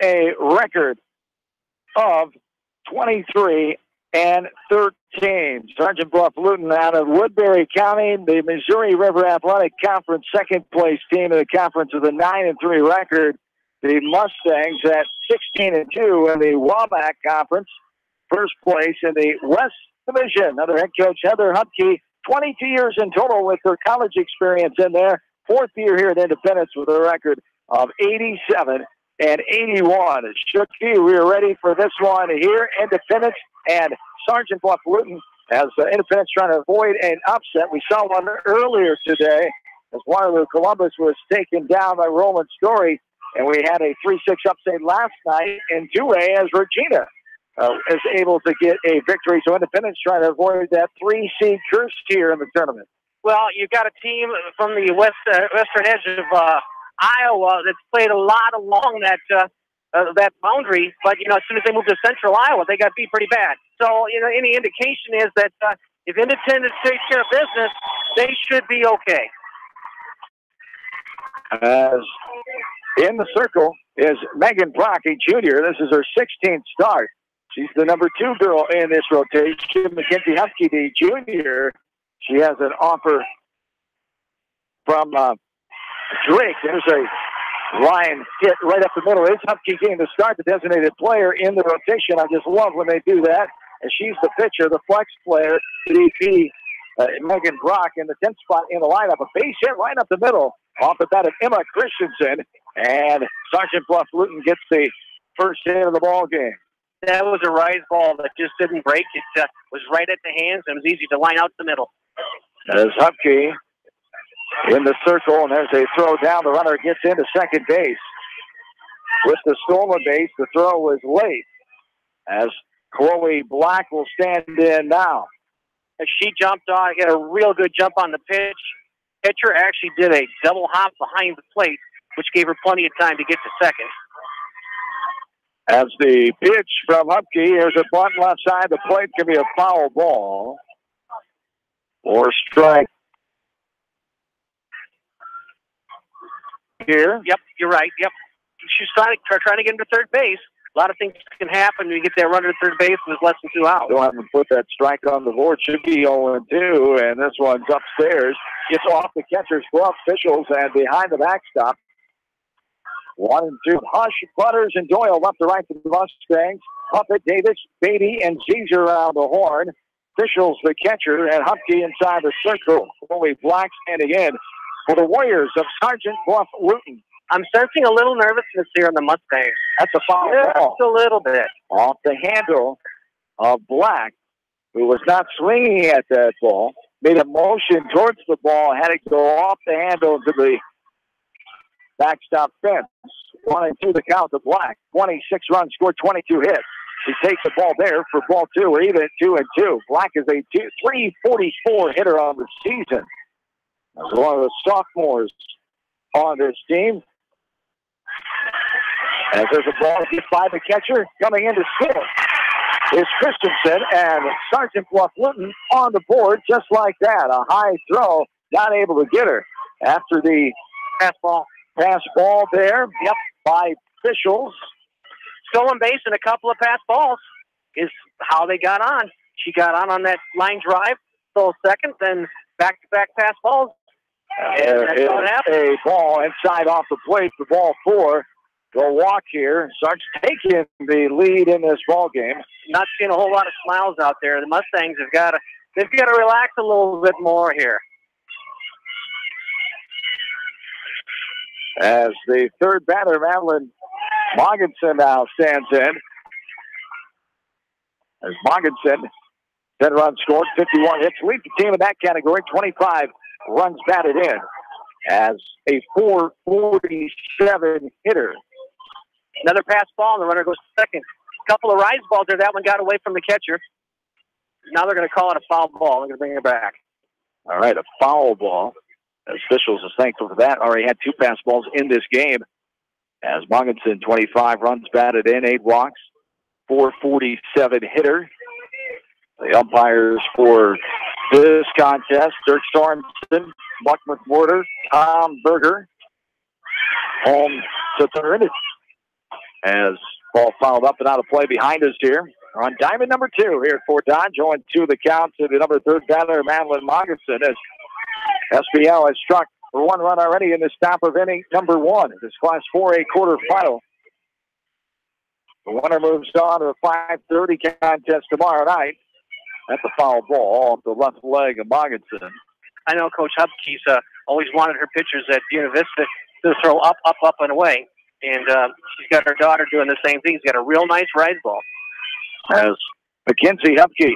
a record of 23-13. Sergeant BLUFF-LUTON out of Woodbury County, the Missouri River Athletic Conference second place team in the conference with a 9-3 record. The Mustangs at 16-2 in the Waback Conference, first place in the West Division. Another head coach, Heather Hupke, 22 years in total with her college experience in there. Fourth year here at Independence with a record of 87-81. Shooky, we are ready for this one here. Independence and Sergeant BLUFF-LUTON as Independence trying to avoid an upset. We saw one earlier today as Waterloo Columbus was taken down by Roland Story. And we had a 3-6 upset last night in 2A as Regina is able to get a victory. So Independence trying to avoid that 3-seed curse here in the tournament. Well, you've got a team from the western edge of Iowa that's played a lot along that boundary. But, you know, as soon as they move to central Iowa, they got beat pretty bad. So, you know, any indication is that if Independence takes care of business, they should be okay. As in the circle is Megan Brock, a junior. This is her 16th start. She's the number 2 girl in this rotation. Mackenzie Hupke, the junior. She has an offer from Drake. There's a line hit right up the middle. It's Hupke getting the start, the designated player in the rotation. I just love when they do that. And she's the pitcher, the flex player, DP, Megan Brock in the 10th spot in the lineup. A base hit right up the middle off the bat of Emma Christensen. And Sergeant BLUFF-LUTON gets the first hit of the ball game. That was a rise ball that just didn't break. It was right at the hands, and it was easy to line out the middle. As Hupke in the circle, and there's a throw down. The runner gets into second base. With the stolen base, the throw was late. As Chloe Black will stand in now. As she jumped on, got a real good jump on the pitch. Pitcher actually did a double hop behind the plate, which gave her plenty of time to get to second. As the pitch from Hupke, here's a bunt left side. The plate can be a foul ball or strike. Here. Yep, you're right. Yep. She's trying to get into third base. A lot of things can happen when you get that runner to third base with less than 2 outs. Don't have to put that strike on the board. Should be 0-2, and this one's upstairs. Gets off the catcher's glove. Officials and behind the backstop. 1-2. Hush, Butters, and Doyle left to right to the Mustangs. Puppet, Davis, Beatty, and Caesar around the horn. Officials, the catcher, and Hupke inside the circle. Chloe Black standing in for the Warriors of Sergeant BLUFF-LUTON. I'm sensing a little nervousness here on the Mustangs. That's a foul ball. Just a little bit. Off the handle of Black, who was not swinging at that ball. Made a motion towards the ball. Had it go off the handle to the backstop fence. 1-2 the count to Black. 26 runs, scored 22 hits. He takes the ball there for ball 2. We're even at 2-2. Black is a 344 hitter on the season. As one of the sophomores on this team. As there's a ball hit by the catcher, coming in to steal is Christensen, and Sergeant BLUFF-LUTON on the board just like that. A high throw, not able to get her after the pass ball there. Yep, by officials. Stolen base and a couple of pass balls is how they got on. She got on that line drive, stole second, then back-to-back pass balls. That's what happened. A ball inside off the plate for ball 4. Go walk here. Sarge taking the lead in this ball game. Not seeing a whole lot of smiles out there. The Mustangs have got to relax a little bit more here. As the third batter, Madeline Moggensen now stands in. As Moggensen, 10 runs scored, 51 hits, leads the team in that category, 25 runs batted in as a 447 hitter. Another pass ball, and the runner goes second. A couple of rise balls there. That one got away from the catcher. Now they're going to call it a foul ball. They're going to bring it back. All right, a foul ball. Officials is thankful for that. Already had 2 pass balls in this game. As Moggensen, 25 runs batted in, 8 walks, 447 hitter. The umpires for this contest, Dirk Sorensen, Buck McWhorter, Tom Berger. Home to third. as ball fouled up and out of play behind us here. We're on diamond number 2 here at Fort Dodge, owing to the count to the number 3 batter, Madeline Moggeson, as SBL has struck for 1 run already in the top of inning number 1. This Class 4A quarterfinal. The winner moves on to the 5:30 contest tomorrow night. That's a foul ball off the left leg of Moggeson. I know Coach Hupke's always wanted her pitchers at Buena Vista to throw up, up, up, and away. And she's got her daughter doing the same thing. She's got a real nice rise ball. As Mackenzie Hupke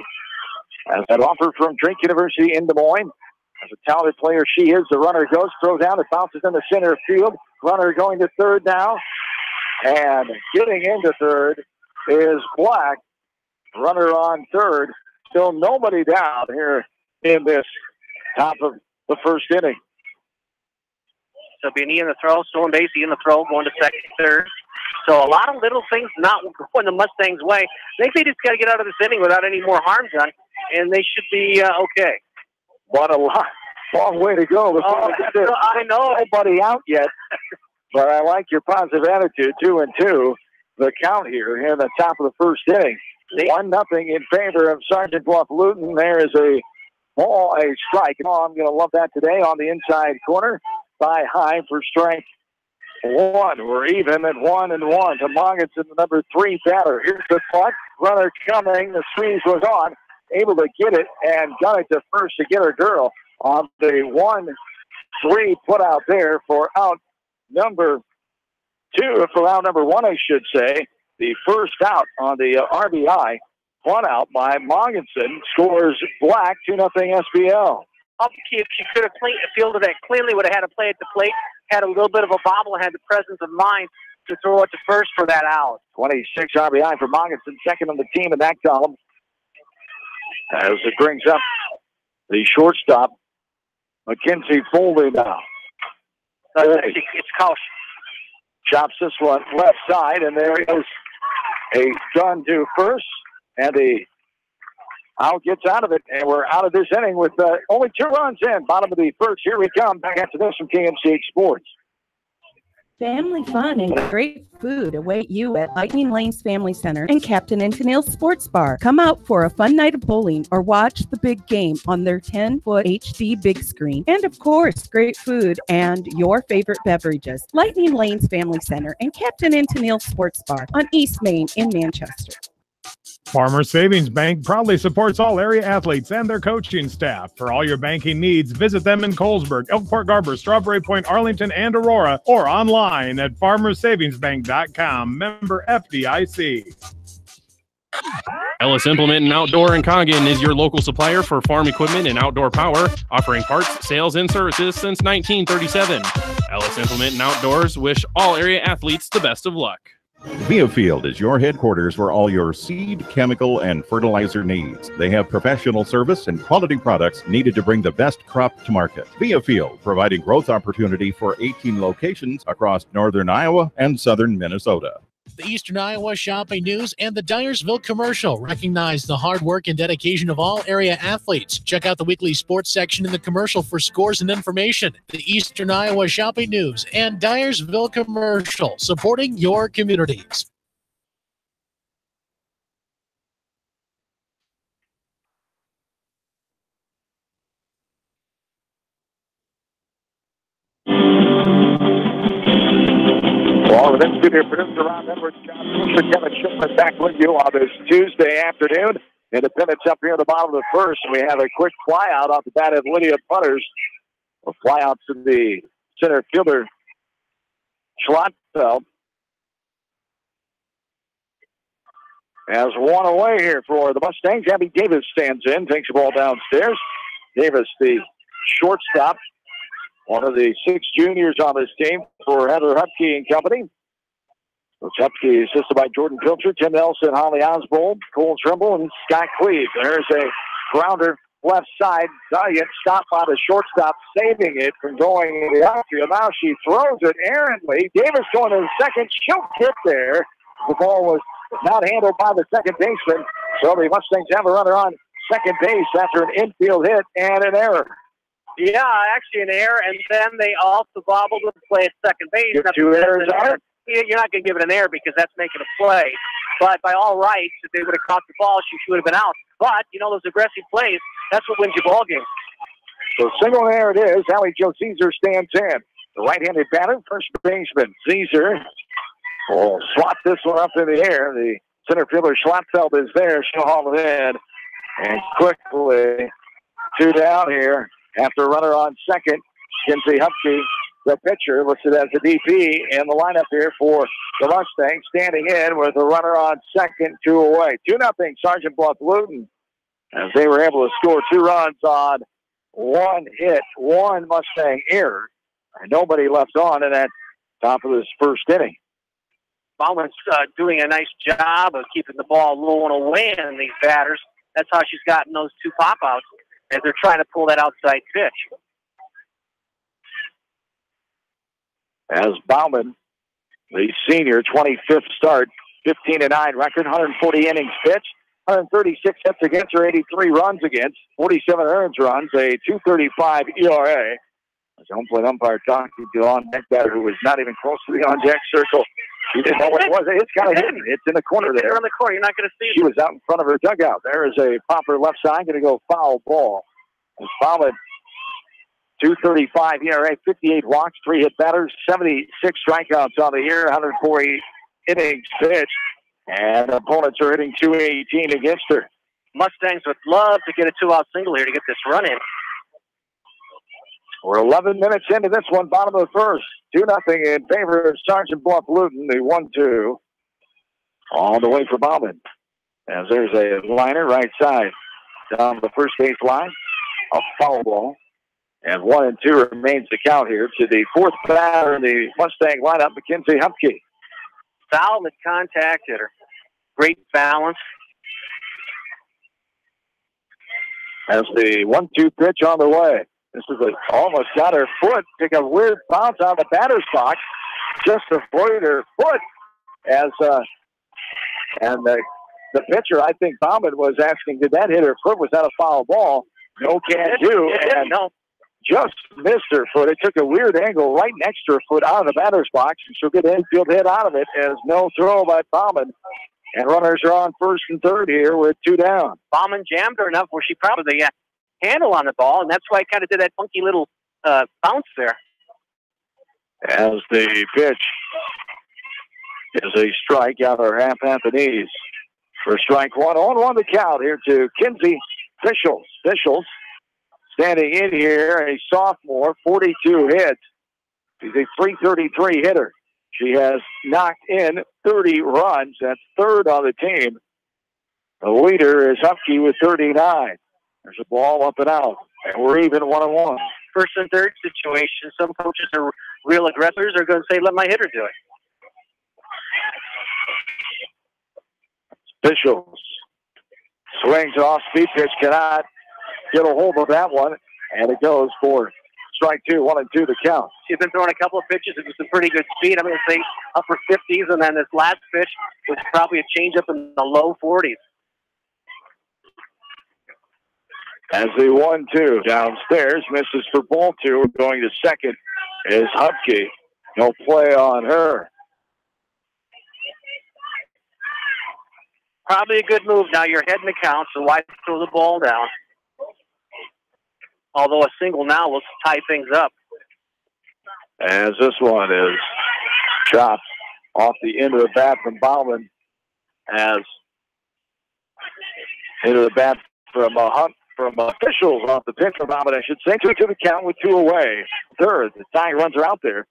has that offer from Drake University in Des Moines. As a talented player she is, the runner goes, throws down, it bounces in the center field. Runner going to third now. And getting into third is Black. Runner on third. Still nobody down here in this top of the first inning. So Beanie in the throw, stolen base, in the throw, going to second, third. So a lot of little things not going the Mustangs' way. I think they just got to get out of this inning without any more harm done, and they should be okay. But a long way to go. I know. Nobody out yet. But I like your positive attitude, 2-2. The count here in the top of the first inning. 1-0 in favor of Sergeant BLUFF-LUTON. There is a ball, a strike. Oh, I'm going to love that today on the inside corner. By high for strike 1. We're even at 1-1 to Moggeson, the number 3 batter. Here's the punt. Runner coming. The squeeze was on. Able to get it and got it to first to get her girl on the 1-3 put out there for out number 2, for out number 1, I should say. The first out on the RBI. 1 out by Moggeson. Scores Black, 2-0 SBL. If she could have fielded that cleanly, would have had to play at the plate, had a little bit of a bobble, had the presence of mind to throw it to first for that out. 26 RBI for Moggeson, second on the team in that column. As it brings up the shortstop, Mackenzie Foley now. It's Kausch. Chops this one left side, and there is a gun to first, and the out gets out of it, and we're out of this inning with only 2 runs in. Bottom of the first. Here we come. Back after this from KMCH Sports. Family fun and great food await you at Lightning Lanes Family Center and Captain and Tennille's Sports Bar. Come out for a fun night of bowling or watch the big game on their 10-foot HD big screen. And of course, great food and your favorite beverages. Lightning Lanes Family Center and Captain and Tennille's Sports Bar on East Main in Manchester. Farmers Savings Bank proudly supports all area athletes and their coaching staff. For all your banking needs, visit them in Colesburg, Elkport Garber, Strawberry Point, Arlington, and Aurora, or online at farmersavingsbank.com. Member FDIC. Ellis Implement and Outdoor in Coggin is your local supplier for farm equipment and outdoor power, offering parts, sales, and services since 1937. Ellis Implement and Outdoors wish all area athletes the best of luck. Viafield is your headquarters for all your seed, chemical, and fertilizer needs. They have professional service and quality products needed to bring the best crop to market. Viafield, providing growth opportunity for 18 locations across northern Iowa and southern Minnesota. The Eastern Iowa Shopping News and the Dyersville Commercial recognize the hard work and dedication of all area athletes. Check out the weekly sports section in the commercial for scores and information. The Eastern Iowa Shopping News and Dyersville Commercial, supporting your communities. Well, with studio producer Ron Edwards, for Kevin Shipman back with you on this Tuesday afternoon. Independence up here at the bottom of the first. We have a quick fly out off the bat of Lydia Putters. A fly out to the center fielder, Schlottfeld. As 1 away here for the Mustangs. Abby Davis stands in, takes the ball downstairs. Davis, the shortstop. One of the 6 juniors on this team for Heather Hupke and company. Coach Hupke assisted by Jordan Pilcher, Tim Nelson, Holly Osborne, Cole Trimble, and Scott Cleve. There's a grounder left side. Valiant stopped by the shortstop, saving it from going in the outfield. Now she throws it errantly. Davis going to the second. She'll get there. The ball was not handled by the second baseman. So the Mustangs have a runner on second base after an infield hit and an error. Yeah, actually an error, and then they also bobbled the play at second base. 2 errors on it. you're not going to give it an error because that's making a play. But by all rights, if they would have caught the ball, she would have been out. But, you know, those aggressive plays, that's what wins you ball games. So single there it is. Allie Jo Caesar stands in. The right-handed batter, first baseman Caesar will swat this one up in the air. The center fielder Schlattfeld is there. She'll haul it in. And quickly, 2 down here after a runner on second. Kinsey Hupke, the pitcher, listed as the DP in the lineup here for the Mustangs, standing in with a runner on second, 2 away. 2-0 Sergeant BLUFF-LUTON, as they were able to score 2 runs on 1 hit, 1 Mustang error, and nobody left on in that top of this first inning. Bauman's doing a nice job of keeping the ball low and away in these batters. That's how she's gotten those 2 pop-outs as they're trying to pull that outside pitch. As Bauman, the senior, 25th start, 15-9 record, 140 innings pitched, 136 hits against her, 83 runs against, 47 earned runs, a 2.35 ERA. As home plate umpire talking to on-deck batter who was not even close to the on-deck circle. He didn't know what it was. It's kind of hidden. It's in the corner there. It's in the corner. You're not going to see it. She was out in front of her dugout. There is a popper left side, going to go foul ball. As Bauman, 2.35 ERA, 58 walks, 3 hit batters, 76 strikeouts on the year, 140 innings pitched, and opponents are hitting 218 against her. Mustangs would love to get a 2-out single here to get this run in. We're 11 minutes into this one, bottom of the first. 2-0 in favor of Sergeant BLUFF-LUTON, the 1-2. All the way for Bauman. As there's a liner right side down the first base line. A foul ball. And 1-2 remains the count here to the 4th batter in the Mustang lineup, Mackenzie Hupke. Solid contact hitter. Great balance. As the 1-2 pitch on the way. This is almost got her foot. Take a weird bounce on the batter's box. Just avoid her foot. And the pitcher, I think Bauman was asking, did that hit her foot? Was that a foul ball? No, can't do. And no. Just missed her foot. It took a weird angle right next to her foot out of the batter's box, and she'll get an infield hit out of it as no throw by Bauman. And runners are on first and third here with 2 down. Bauman jammed her enough where she probably the handle on the ball, and that's why I kind of did that funky little bounce there. As the pitch is a strike out of her half at the knees. For strike 1, 0-1 the count here to Kinsey Fischels. Fischels standing in here, a sophomore, 42 hits. She's a .333 hitter. She has knocked in 30 runs. That's 3rd on the team. The leader is Hupke with 39. There's a ball up and out, and we're even 1-1. First and third situation. Some coaches are real aggressors. Are going to say, let my hitter do it. Fischels swings off speed pitch, cannot get a hold of that one, and it goes for strike 2, 1-2 the count. She's been throwing a couple of pitches with some pretty good speed. I'm going to say upper 50s, and then this last pitch was probably a changeup in the low 40s. As the 1-2 downstairs misses for ball 2, going to second is Hupke. No play on her. Probably a good move. Now you're heading the count, so why throw the ball down? Although a single now will tie things up. As this one is chopped off the end of the bat from Bauman. As into the bat from Fischels off the pitch from Bauman, I should say. 2 to the count with 2 away. Third, the tying runs are out there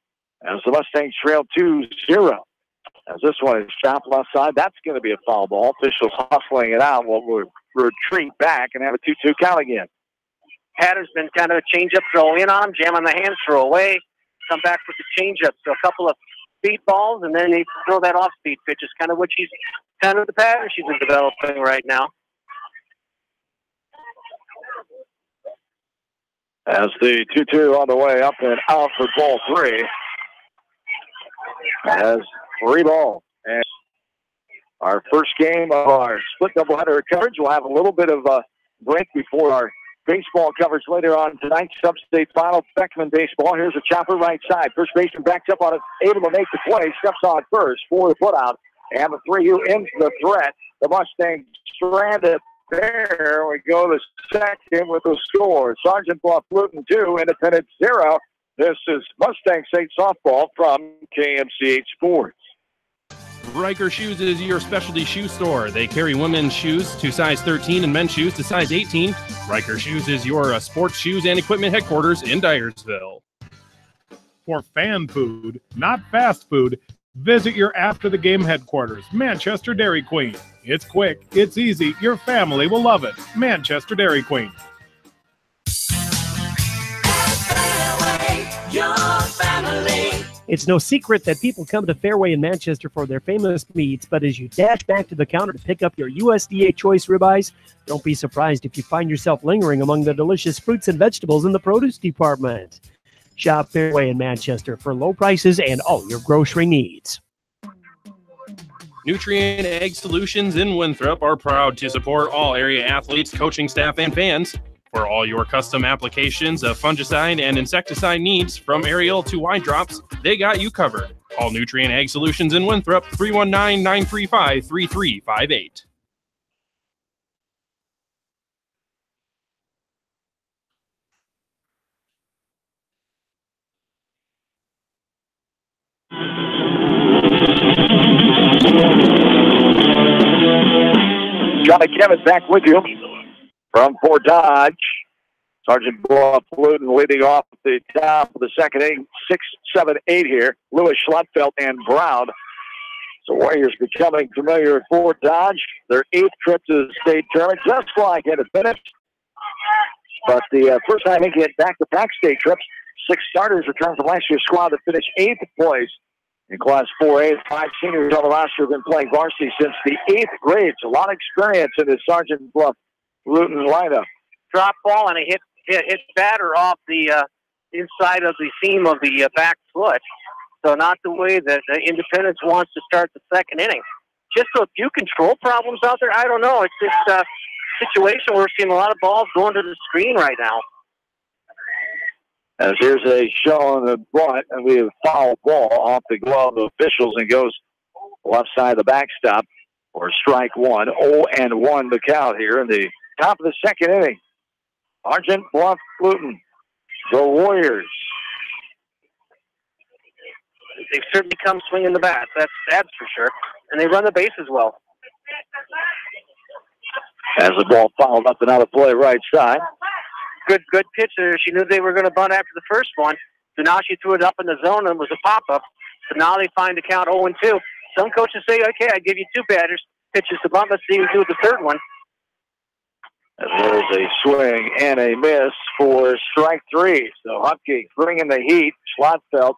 as the Mustangs trail 2-0. As this one is chopped left side, that's going to be a foul ball. Fischels hustling it out. We'll retreat back and have a 2-2 count again. Patterns been kind of a change-up, throw in on him, jam on the hands, throw away, come back with the change-up. So a couple of speed balls, and then they throw that off-speed pitch. Is kind of what she's kind of the pattern she's been developing right now. As the 2-2 on the way up and out for ball 3. As 3 balls. And our first game of our split doubleheader coverage. We'll have a little bit of a break before our baseball coverage later on tonight's Sub-State Final. Beckman baseball. Here's a chopper right side. First baseman backs up on it, able to make the play. Steps on first for the putout. And the 3-2 ends the threat. The Mustangs stranded there. We go to second with the score. Sergeant BLUFF-LUTON 2, Independence 0. This is Mustang State softball from KMCH Sports. Riker Shoes is your specialty shoe store. They carry women's shoes to size 13 and men's shoes to size 18. Riker Shoes is your sports shoes and equipment headquarters in Dyersville. For fan food, not fast food, visit your after-the-game headquarters, Manchester Dairy Queen. It's quick, it's easy, your family will love it. Manchester Dairy Queen. Your family. It's no secret that people come to Fairway in Manchester for their famous meats, but as you dash back to the counter to pick up your USDA choice ribeyes, don't be surprised if you find yourself lingering among the delicious fruits and vegetables in the produce department. Shop Fairway in Manchester for low prices and all your grocery needs. Nutrient Ag Solutions in Winthrop are proud to support all area athletes, coaching staff, and fans. For all your custom applications of fungicide and insecticide needs, from aerial to wide drops, they got you covered. Call Nutrient Ag Solutions in Winthrop, 319-935-3358. Johnny Kevin back with you from Fort Dodge. Sergeant BLUFF-LUTON leading off at the top of the second inning, 6, 7, 8 here. Lewis, Schlotfeld, and Brown. So Warriors becoming familiar with Fort Dodge. Their 8th trip to the state tournament, just like Independence. But the first time they get back-to-back state trips, 6 starters returned from last year's squad that finished 8th place in Class 4A. 5 seniors on the roster have been playing varsity since the 8th grade. It's a lot of experience in this Sergeant BLUFF-LUTON lineup. Drop ball and a hit batter off the inside of the seam of the back foot. So not the way that Independence wants to start the second inning. Just a few control problems out there. I don't know. It's this situation where we're seeing a lot of balls going to the screen right now. As here's a show on the bunt, and we have a foul ball off the glove of officials and goes left side of the backstop for strike one. 0-1 the count here in the top of the second inning. Sergeant BLUFF-LUTON, the Warriors. They've certainly come swinging the bat. That's for sure. And they run the bases well. As the ball fouled up and out of play right side. Good pitch there. She knew they were going to bunt after the first one. So now she threw it up in the zone and it was a pop-up. So now they find the count 0-2. Some coaches say, okay, I give you 2 batters. Pitches to bunt. Let's see who do the third one. And there's a swing and a miss for strike 3. So Hupke bringing the heat. Schlotfeld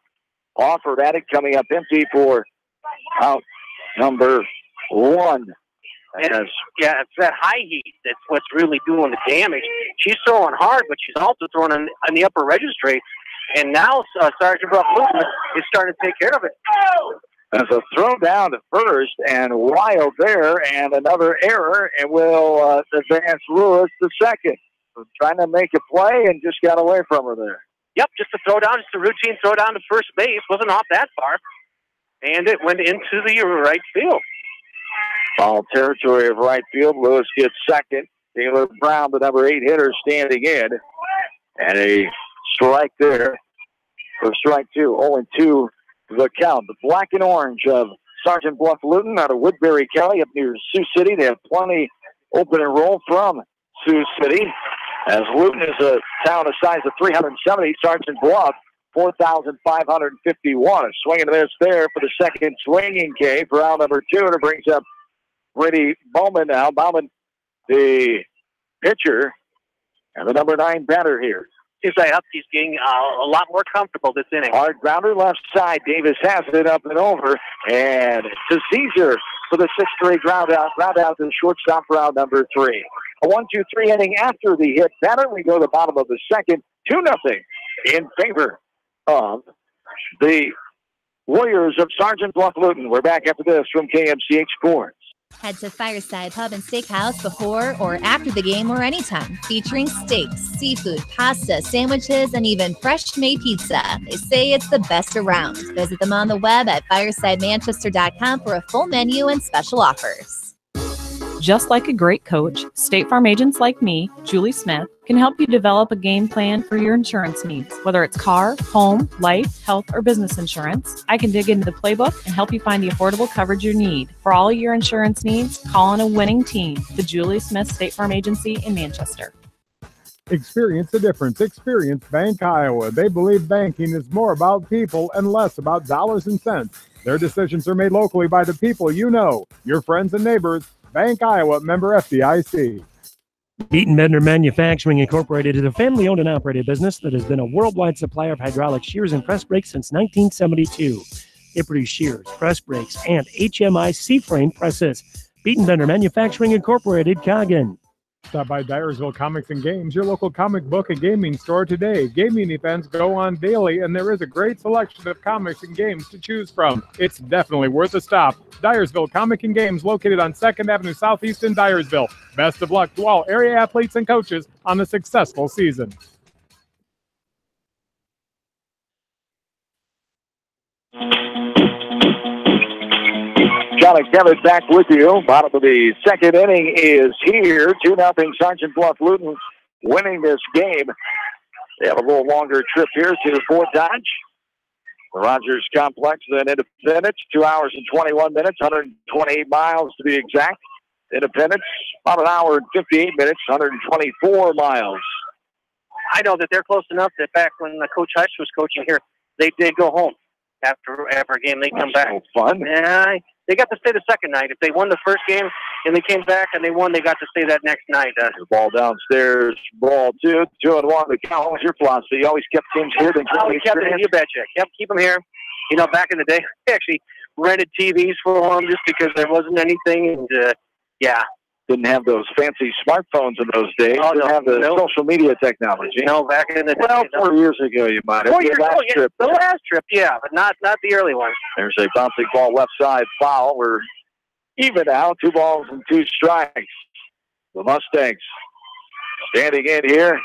offered at it, coming up empty for out number 1. And yeah, it's that high heat that's what's really doing the damage. She's throwing hard, but she's also throwing on the upper registry. And now Sergeant BLUFF-LUTON is starting to take care of it. There's a throw down to first, and wild there, and another error, and will advance Lewis to second. So trying to make a play and just got away from her there. Yep, just a throw down, just a routine throw down to first base. Wasn't off that far. And it went into the right field. Foul territory of right field. Lewis gets second. Taylor Brown, the number 8 hitter, standing in. And a strike there for strike 2. 0-2 the count. The black and orange of Sergeant BLUFF-LUTON out of Woodbury County up near Sioux City. They have plenty open and roll from Sioux City. As Luton is a town the size of 370, Sergeant Bluff, 4,551. A swing and a miss there for the second swinging K for out number 2. And it brings up Brittany Bowman now. Bowman, the pitcher, and the number 9 batter here. Seems like Hupke's getting a lot more comfortable this inning. Hard grounder left side. Davis has it up and over. And to Caesar for the 6-3 ground out to the shortstop for out number 3. A 1-2-3 inning after the hit batter. We go to the bottom of the second. 2-0 in favor of the Warriors of Sergeant BLUFF-LUTON. We're back after this from KMCH Sports. Head to Fireside Pub and Steakhouse before or after the game or anytime, featuring steaks, seafood, pasta, sandwiches, and even fresh-made pizza. They say it's the best around. Visit them on the web at firesidemanchester.com for a full menu and special offers. Just like a great coach, State Farm agents like me, Julie Smith, can help you develop a game plan for your insurance needs. Whether it's car, home, life, health, or business insurance, I can dig into the playbook and help you find the affordable coverage you need. For all your insurance needs, call on a winning team, the Julie Smith State Farm Agency in Manchester. Experience the difference. Experience Bank Iowa. They believe banking is more about people and less about dollars and cents. Their decisions are made locally by the people you know, your friends and neighbors. Bank Iowa, member FDIC. Beaton Bender Manufacturing Incorporated is a family-owned and operated business that has been a worldwide supplier of hydraulic shears and press brakes since 1972. They produce shears, press brakes, and HMI C-frame presses. Beaton Bender Manufacturing Incorporated, Coggin. Stop by Dyersville Comics and Games, your local comic book and gaming store today. Gaming events go on daily, and there is a great selection of comics and games to choose from. It's definitely worth a stop. Dyersville Comic and Games, located on 2nd Avenue Southeast in Dyersville. Best of luck to all area athletes and coaches on a successful season. John and Kevin back with you. Bottom of the second inning is here. 2-0 Sergeant Bluff-Luton winning this game. They have a little longer trip here to Fort Dodge. The Rogers Complex, then Independence, 2 hours and 21 minutes, 128 miles to be exact. Independence, about an hour and 58 minutes, 124 miles. I know that they're close enough that back when Coach Hush was coaching here, they did go home after a game. They come back. So fun. Yeah, they got to stay the second night. If they won the first game and they came back and they won, they got to stay that next night. The ball downstairs, ball 2-1 the count. What was your philosophy? You always kept teams here. You betcha. Keep them here. You know, back in the day, we actually rented TVs for them just because there wasn't anything. And, didn't have those fancy smartphones in those days. Didn't have the social media technology. No, back in the day. Well, 4 years ago, you might have. The last trip, yeah, but not the early one. There's a bouncing ball left side foul. We're even now, 2 balls and 2 strikes. The Mustangs standing in here.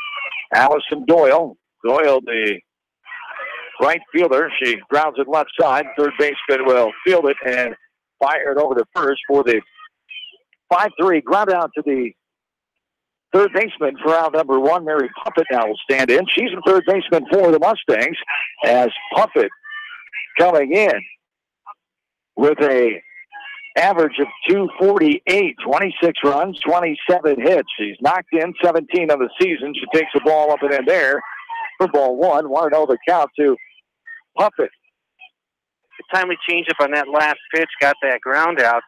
Allison Doyle. Doyle, the right fielder. She grounds it left side. Third baseman will field it and fire it over to first for the 5-3 ground out to the third baseman for round number 1. Mary Puppet now will stand in. She's the third baseman for the Mustangs as Puppet coming in with a average of 248, 26 runs, 27 hits. She's knocked in 17 of the season. She takes the ball up and in there for ball 1. 1-0 the count to Puppet. The timely changeup on that last pitch got that ground out.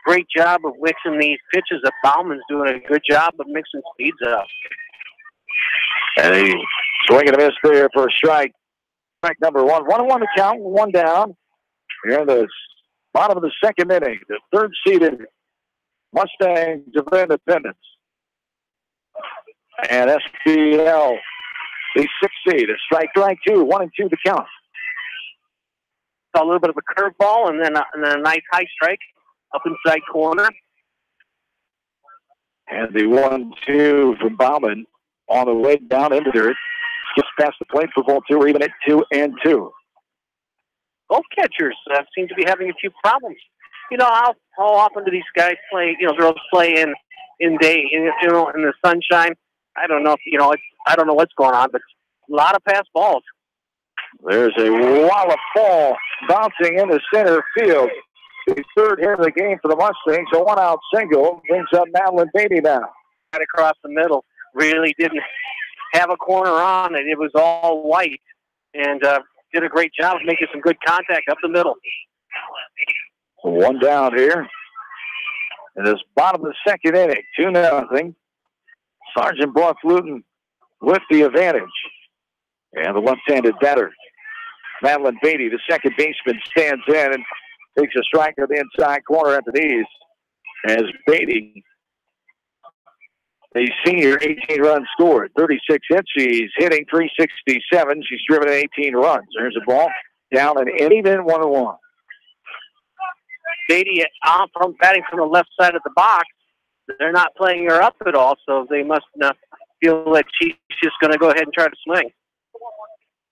Great job of mixing these pitches. Bauman's doing a good job of mixing speeds up. And a swing and a miss there for a strike. Strike number 1. 1-1 to count, 1 down. Here in the bottom of the second inning, the third-seeded Mustangs of Independence. And SPL, the 6th seed. A strike 2, 1-2 to count. A little bit of a curveball and then a nice high strike. Up inside corner. And the 1-2 from Bauman on the way down into dirt. Gets past the plate for ball 2. We're even at 2-2. Both catchers seem to be having a few problems. You know, how often do these guys play, girls play in the sunshine? I don't know if, I don't know what's going on, but a lot of pass balls. There's a wallop ball bouncing into center field. The third hit of the game for the Mustangs. A 1-out single brings up Madeline Beatty now. Right across the middle. Really didn't have a corner on it. It was all white. And did a great job of making some good contact up the middle. 1 down here. In this bottom of the second inning. 2-0. Sergeant Bluff-Luton with the advantage. And the left-handed batter, Madeline Beatty, the second baseman, stands in and takes a strike to the inside corner at the knees. As Beatty, a senior, 18 runs scored, 36 hits. She's hitting .367. She's driven in 18 runs. There's a ball down and in, even 1-1. Beatty from batting from the left side of the box. They're not playing her up at all, so they must feel like she's just going to go ahead and try to swing.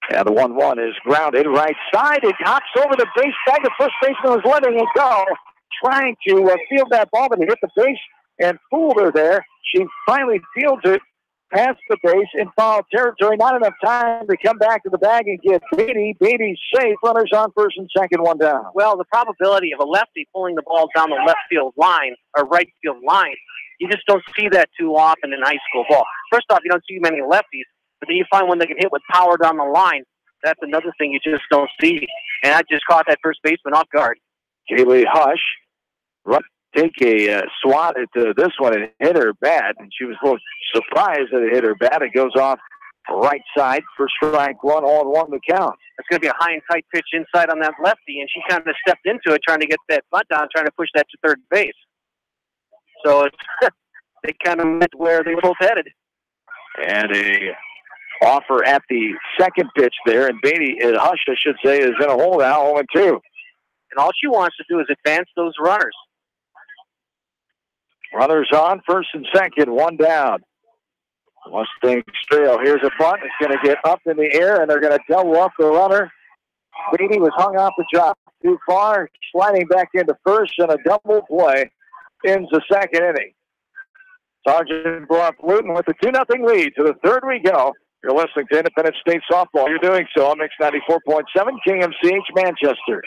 Yeah, the 1-1 is grounded right side. It hops over the base tag. The first baseman was letting it go, trying to field that ball, but it hit the base and fooled her there. She finally fields it past the base in foul territory. Not enough time to come back to the bag and get Beatty. Beatty's safe. Runners on first and second, one down. Well, the probability of a lefty pulling the ball down the left field line or right field line, you just don't see that too often in high school ball. First off, you don't see many lefties, but then you find one that can hit with power down the line. That's another thing you just don't see. And I just caught that first baseman off guard. Kaylee Hush take a swat at this one and hit her bad, and she was a little surprised that it hit her bad. It goes off right side for strike one, 0-1 the count. It's going to be a high and tight pitch inside on that lefty, and she kind of stepped into it trying to get that bunt down, trying to push that to third base. So it's they kind of met where they were both headed. And a offer at the second pitch there, and Beatty, Hush, I should say, is in a hole now, 0-2. And all she wants to do is advance those runners. Runners on, first and second, one down. Mustang Trail. Here's a bunt. It's going to get up in the air, and they're going to double up the runner. Beatty was hung off the drop too far, sliding back into first, and a double play ends the second inning. Sergeant BLUFF-LUTON with a 2-0 lead. To the third we go. You're listening to Independent State Softball. You're doing so on Mix 94.7 KMCH Manchester.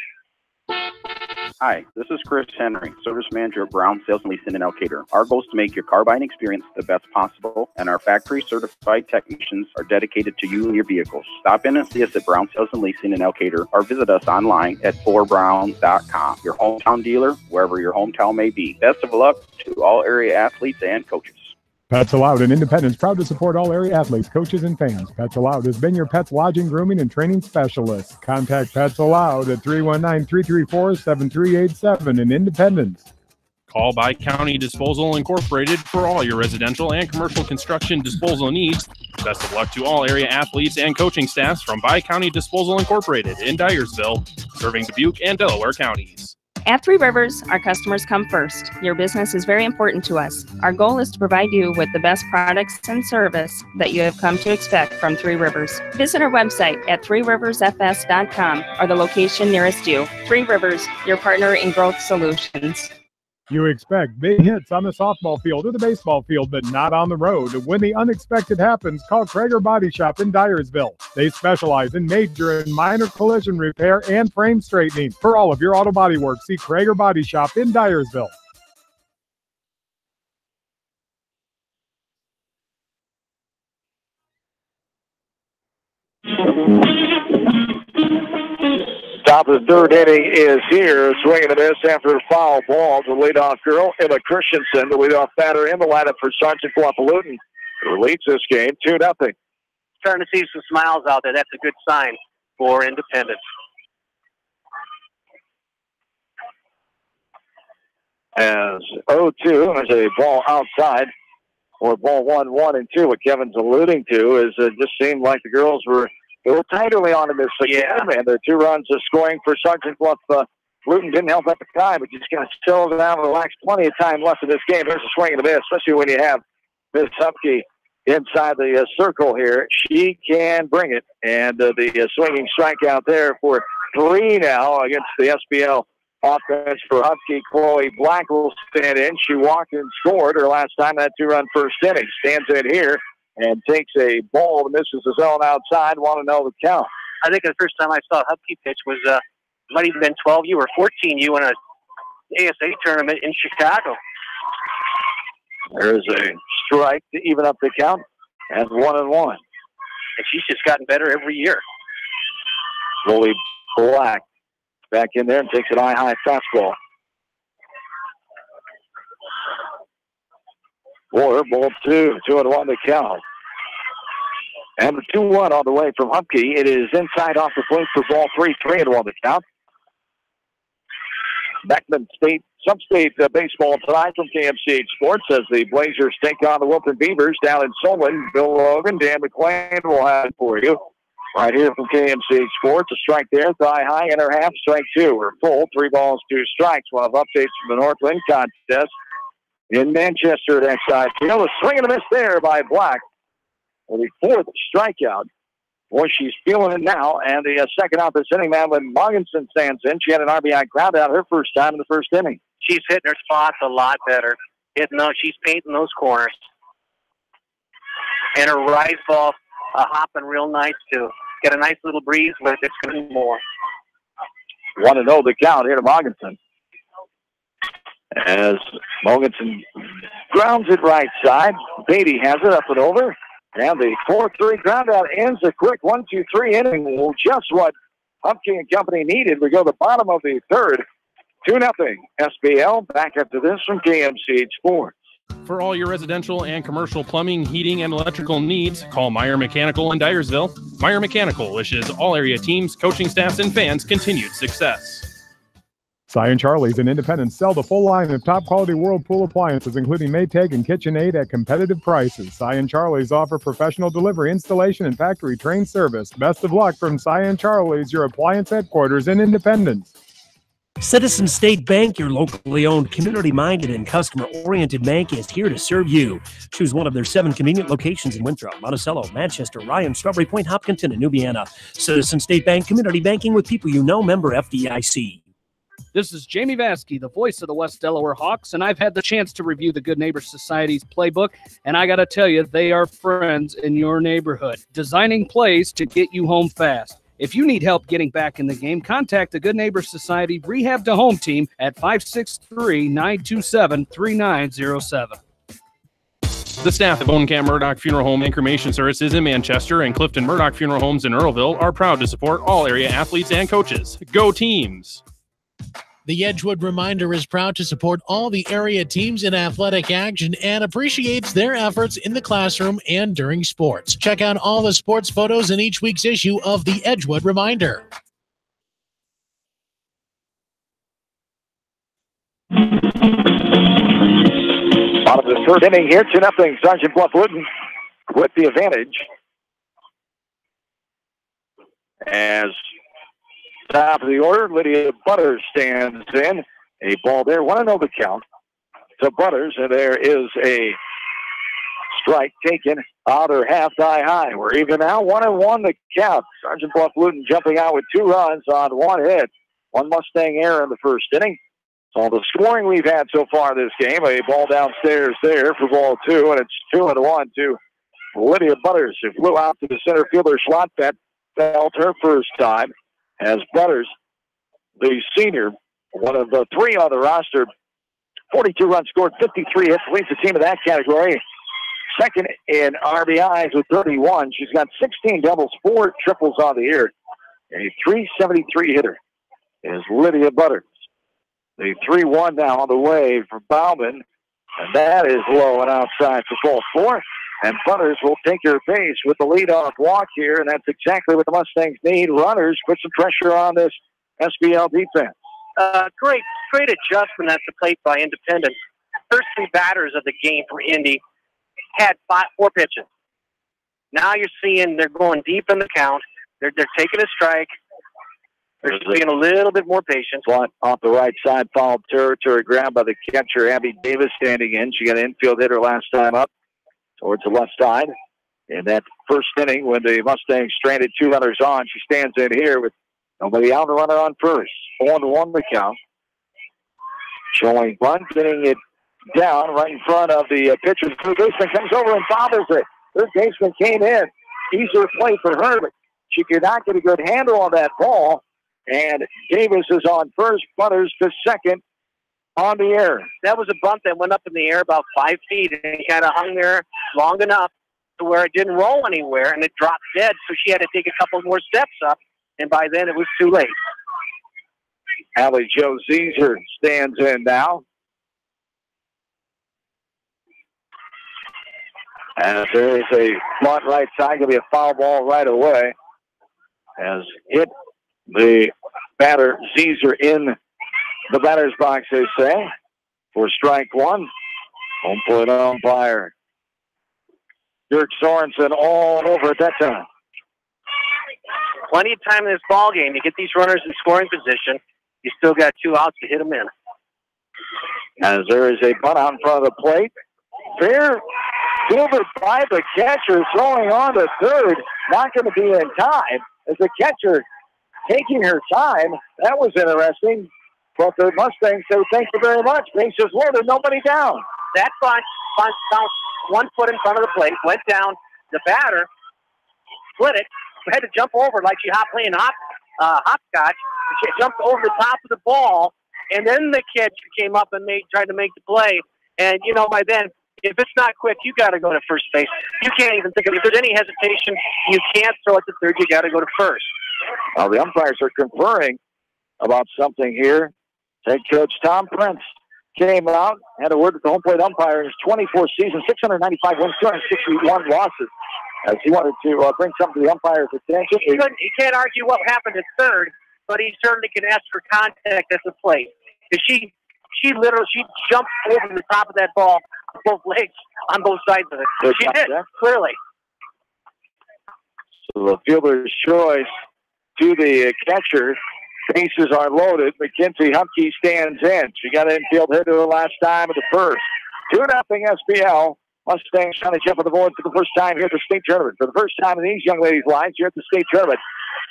Hi, this is Chris Henry, Service Manager at Brown Sales and Leasing in Elkader. Our goal is to make your car buying experience the best possible, and our factory-certified technicians are dedicated to you and your vehicles. Stop in and see us at Brown Sales and Leasing in Elkader, or visit us online at forbrown.com. Your hometown dealer, wherever your hometown may be. Best of luck to all area athletes and coaches. Pets Allowed in Independence, proud to support all area athletes, coaches, and fans. Pets Allowed has been your pet's lodging, grooming, and training specialist. Contact Pets Allowed at 319-334-7387 in Independence. Call By County Disposal Incorporated for all your residential and commercial construction disposal needs. Best of luck to all area athletes and coaching staffs from By County Disposal Incorporated in Dyersville, serving Dubuque and Delaware counties. At Three Rivers, our customers come first. Your business is very important to us. Our goal is to provide you with the best products and service that you have come to expect from Three Rivers. Visit our website at threeriversfs.com or the location nearest you. Three Rivers, your partner in growth solutions. You expect big hits on the softball field or the baseball field, but not on the road. When the unexpected happens, call Krager Body Shop in Dyersville. They specialize in major and minor collision repair and frame straightening. For all of your auto body work, see Krager Body Shop in Dyersville. Top of the third inning is here. Swinging a miss after a foul ball to leadoff girl, Emma Christensen, the leadoff batter in the lineup for Sergeant BLUFF-LUTON, who leads this game 2-0. Starting to see some smiles out there. That's a good sign for Independence. As 0-2, there's a ball outside, or ball 1-1-2. What Kevin's alluding to is it just seemed like the girls were a little tighterly on in this game, and the 2 runs of scoring for Sergeant BLUFF-LUTON didn't help at the time, but you just got to settle down and relax. Plenty of time left in this game. There's a swing and a miss, especially when you have Miss Hupke inside the circle here. She can bring it, and the swinging strikeout there for 3 now against the SBL offense for Hupke. Chloe Black will stand in. She walked and scored her last time, that 2-run first inning. Stands in here and takes a ball that misses the zone outside. Want to know the count. I think the first time I saw Hupke pitch was might even been 12U or 14U in a ASA tournament in Chicago. There's a strike to even up the count at 1-1. And she's just gotten better every year. Chloe Black back in there and takes an eye-high fastball. Ball 2, 2-1 to count. And the 2-1 on the way from Hupke. It is inside off the plate for ball 3, 3-1 to count. Beckman State, Sub-State baseball tonight from KMCH Sports as the Blazers take on the Wilton Beavers down in Solon. Bill Logan, Dan McClain will have it for you. Right here from KMC Sports, a strike there, thigh high, inner half, strike two. We're full, 3 balls, 2 strikes. We'll have updates from the Northland contest in Manchester at Exide Field. A swing and a miss there by Black. For the 4th strikeout. Boy, she's feeling it now. And the second out this inning, Madeline Mogensen stands in. She had an RBI ground out her first time in the first inning. She's hitting her spots a lot better. She's painting those corners. And her rise ball hopping real nice, too. Get a nice little breeze, but it's going to be more. 1-0 the count here to Mogensen. As Mogensen grounds it right side. Beatty has it up and over. And the 4-3 ground out ends a quick 1-2-3 inning. Well, just what Humpkin and company needed. We go to the bottom of the 3rd. 2-0 SBL. Back up to this from KMC Sports. For all your residential and commercial plumbing, heating, and electrical needs, call Meyer Mechanical in Dyersville. Meyer Mechanical wishes all area teams, coaching staffs, and fans continued success. Cy and Charlie's in Independence sell the full line of top-quality Whirlpool appliances, including Maytag and KitchenAid at competitive prices. Cy and Charlie's offer professional delivery, installation, and factory-trained service. Best of luck from Cy and Charlie's, your appliance headquarters in Independence. Citizen State Bank, your locally owned, community-minded, and customer-oriented bank, is here to serve you. Choose one of their 7 convenient locations in Winthrop, Monticello, Manchester, Ryan, Strawberry Point, Hopkinton, and Nubiana. Citizen State Bank, community banking with people you know, member FDIC. This is Jamie Vaskey, the voice of the West Delaware Hawks, and I've had the chance to review the Good Neighbor Society's playbook, and I got to tell you, they are friends in your neighborhood, designing plays to get you home fast. If you need help getting back in the game, contact the Good Neighbor Society Rehab to Home team at 563-927-3907. The staff of Bonecamp Murdoch Funeral Home and Cremation Services in Manchester and Clifton Murdoch Funeral Homes in Earlville are proud to support all area athletes and coaches. Go teams! The Edgewood Reminder is proud to support all the area teams in athletic action and appreciates their efforts in the classroom and during sports. Check out all the sports photos in each week's issue of the Edgewood Reminder. Bottom of the 3rd inning here, 2-0 Sergeant BLUFF-LUTON with the advantage. As top of the order, Lydia Butters stands in. A ball there. 1-0 the count to Butters, and there is a strike taken out her half thigh high. We're even now, 1-1 the count. Sergeant BLUFF-LUTON jumping out with 2 runs on 1 hit. 1 Mustang error in the first inning. All the scoring we've had so far this game. A ball downstairs there for ball 2, and it's 2-1 to Lydia Butters, who flew out to the center fielder slot. That felt her first time. As Butters, the senior, one of the 3 on the roster, 42 runs scored, 53 hits, leads the team in that category. Second in RBIs with 31. She's got 16 doubles, 4 triples on the year. A 373 hitter is Lydia Butters. The 3-1 now on the way for Bauman, and that is low and outside for ball 4. And Butters will take her base with the leadoff walk here, and that's exactly what the Mustangs need. Runners put some pressure on this SBL defense. Great adjustment at the plate by Independence. First 3 batters of the game for Indy had 4 pitches. Now you're seeing they're going deep in the count. They're taking a strike. They're just being a little bit more patient. Bunt off the right side, fouled territory grab by the catcher, Abby Davis, standing in. She got an infield hitter last time up towards the left side. In that first inning, when the Mustangs stranded 2 runners on, she stands in here with nobody out, the runner on first. 4-1 the count. Showing bunt, getting it down right in front of the pitcher. The third baseman comes over and bobbles it. Third baseman came in. Easier play for her, but she could not get a good handle on that ball. And Davis is on first, Butters to second on the air. That was a bunt that went up in the air about 5 feet, and it kind of hung there long enough to where it didn't roll anywhere, and it dropped dead, so she had to take a couple more steps up, and by then it was too late. Allie Jo Zeeser stands in now. As there is a bunt right side, going to be a foul ball right away. As hit the batter, Zeeser, in the batter's box, they say, for strike 1. Home plate umpire Dirk Sorensen all over at that time. Plenty of time in this ball game. You get these runners in scoring position. You still got 2 outs to hit them in. As there is a bunt out in front of the plate. Fair fielder by the catcher throwing on to third. Not going to be in time. As the catcher taking her time. That was interesting. But the Mustangs say thank you very much. Bases loaded, nobody down. That bunt bounced 1 foot in front of the plate, went down. The batter split it, had to jump over like she playing hopscotch. She jumped over the top of the ball, and then the catcher came up and tried to make the play. And, you know, by then, if it's not quick, you got to go to first base. You can't even think of it. If there's any hesitation, you can't throw it to third. You got to go to first. Well, the umpires are conferring about something here. Head coach Tom Prince came out, had a word with the home plate umpire in his 24th season, 695 wins, 261 losses, as he wanted to bring something to the umpire's attention. He can't argue what happened at third, but he certainly can ask for contact at the plate. Because she jumped over the top of that ball with both legs on both sides of it. She did, clearly. So the fielder's choice to the catcher. Bases are loaded. Mackenzie Humke stands in. She got an infield hit to her last time at the first. 2-0 SPL. Mustangs trying to jump on the board for the first time here at the state tournament. For the first time in these young ladies' lives here at the state tournament.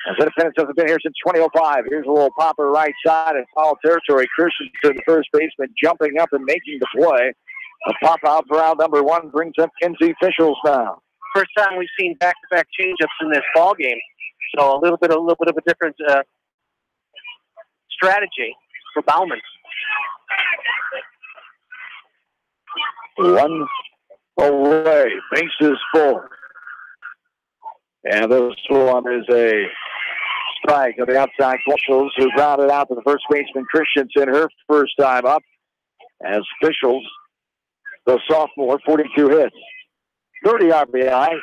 As Independence hasn't been here since 2005. Here's a little popper right side in foul territory. Christensen, the first baseman, jumping up and making the play. A pop out for out number 1 brings up Kinsey Fischels now. First time we've seen back-to-back changeups in this ball game. So a little bit of a different strategy for Bauman. 1 away, bases full. And this one is a strike on the outside. Fischels, who grounded out to the first baseman Christensen her first time up. As Fischels, the sophomore, 42 hits, 30 RBI,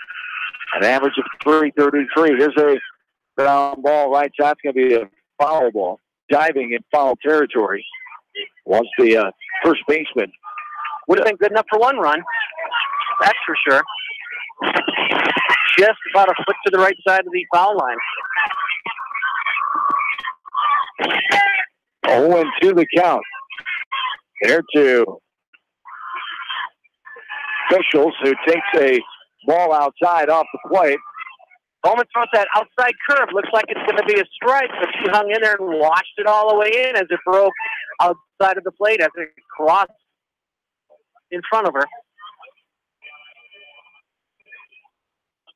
an average of 333. Here's a ground ball right side. It's going to be a foul ball. Diving in foul territory was the first baseman. Would have been good enough for 1 run. That's for sure. Just about a foot to the right side of the foul line. 0-2 the count. There to Fischels, who takes a ball outside off the plate. Bowman throws that outside curve. Looks like it's going to be a strike, but she hung in there and washed it all the way in as it broke outside of the plate as it crossed in front of her.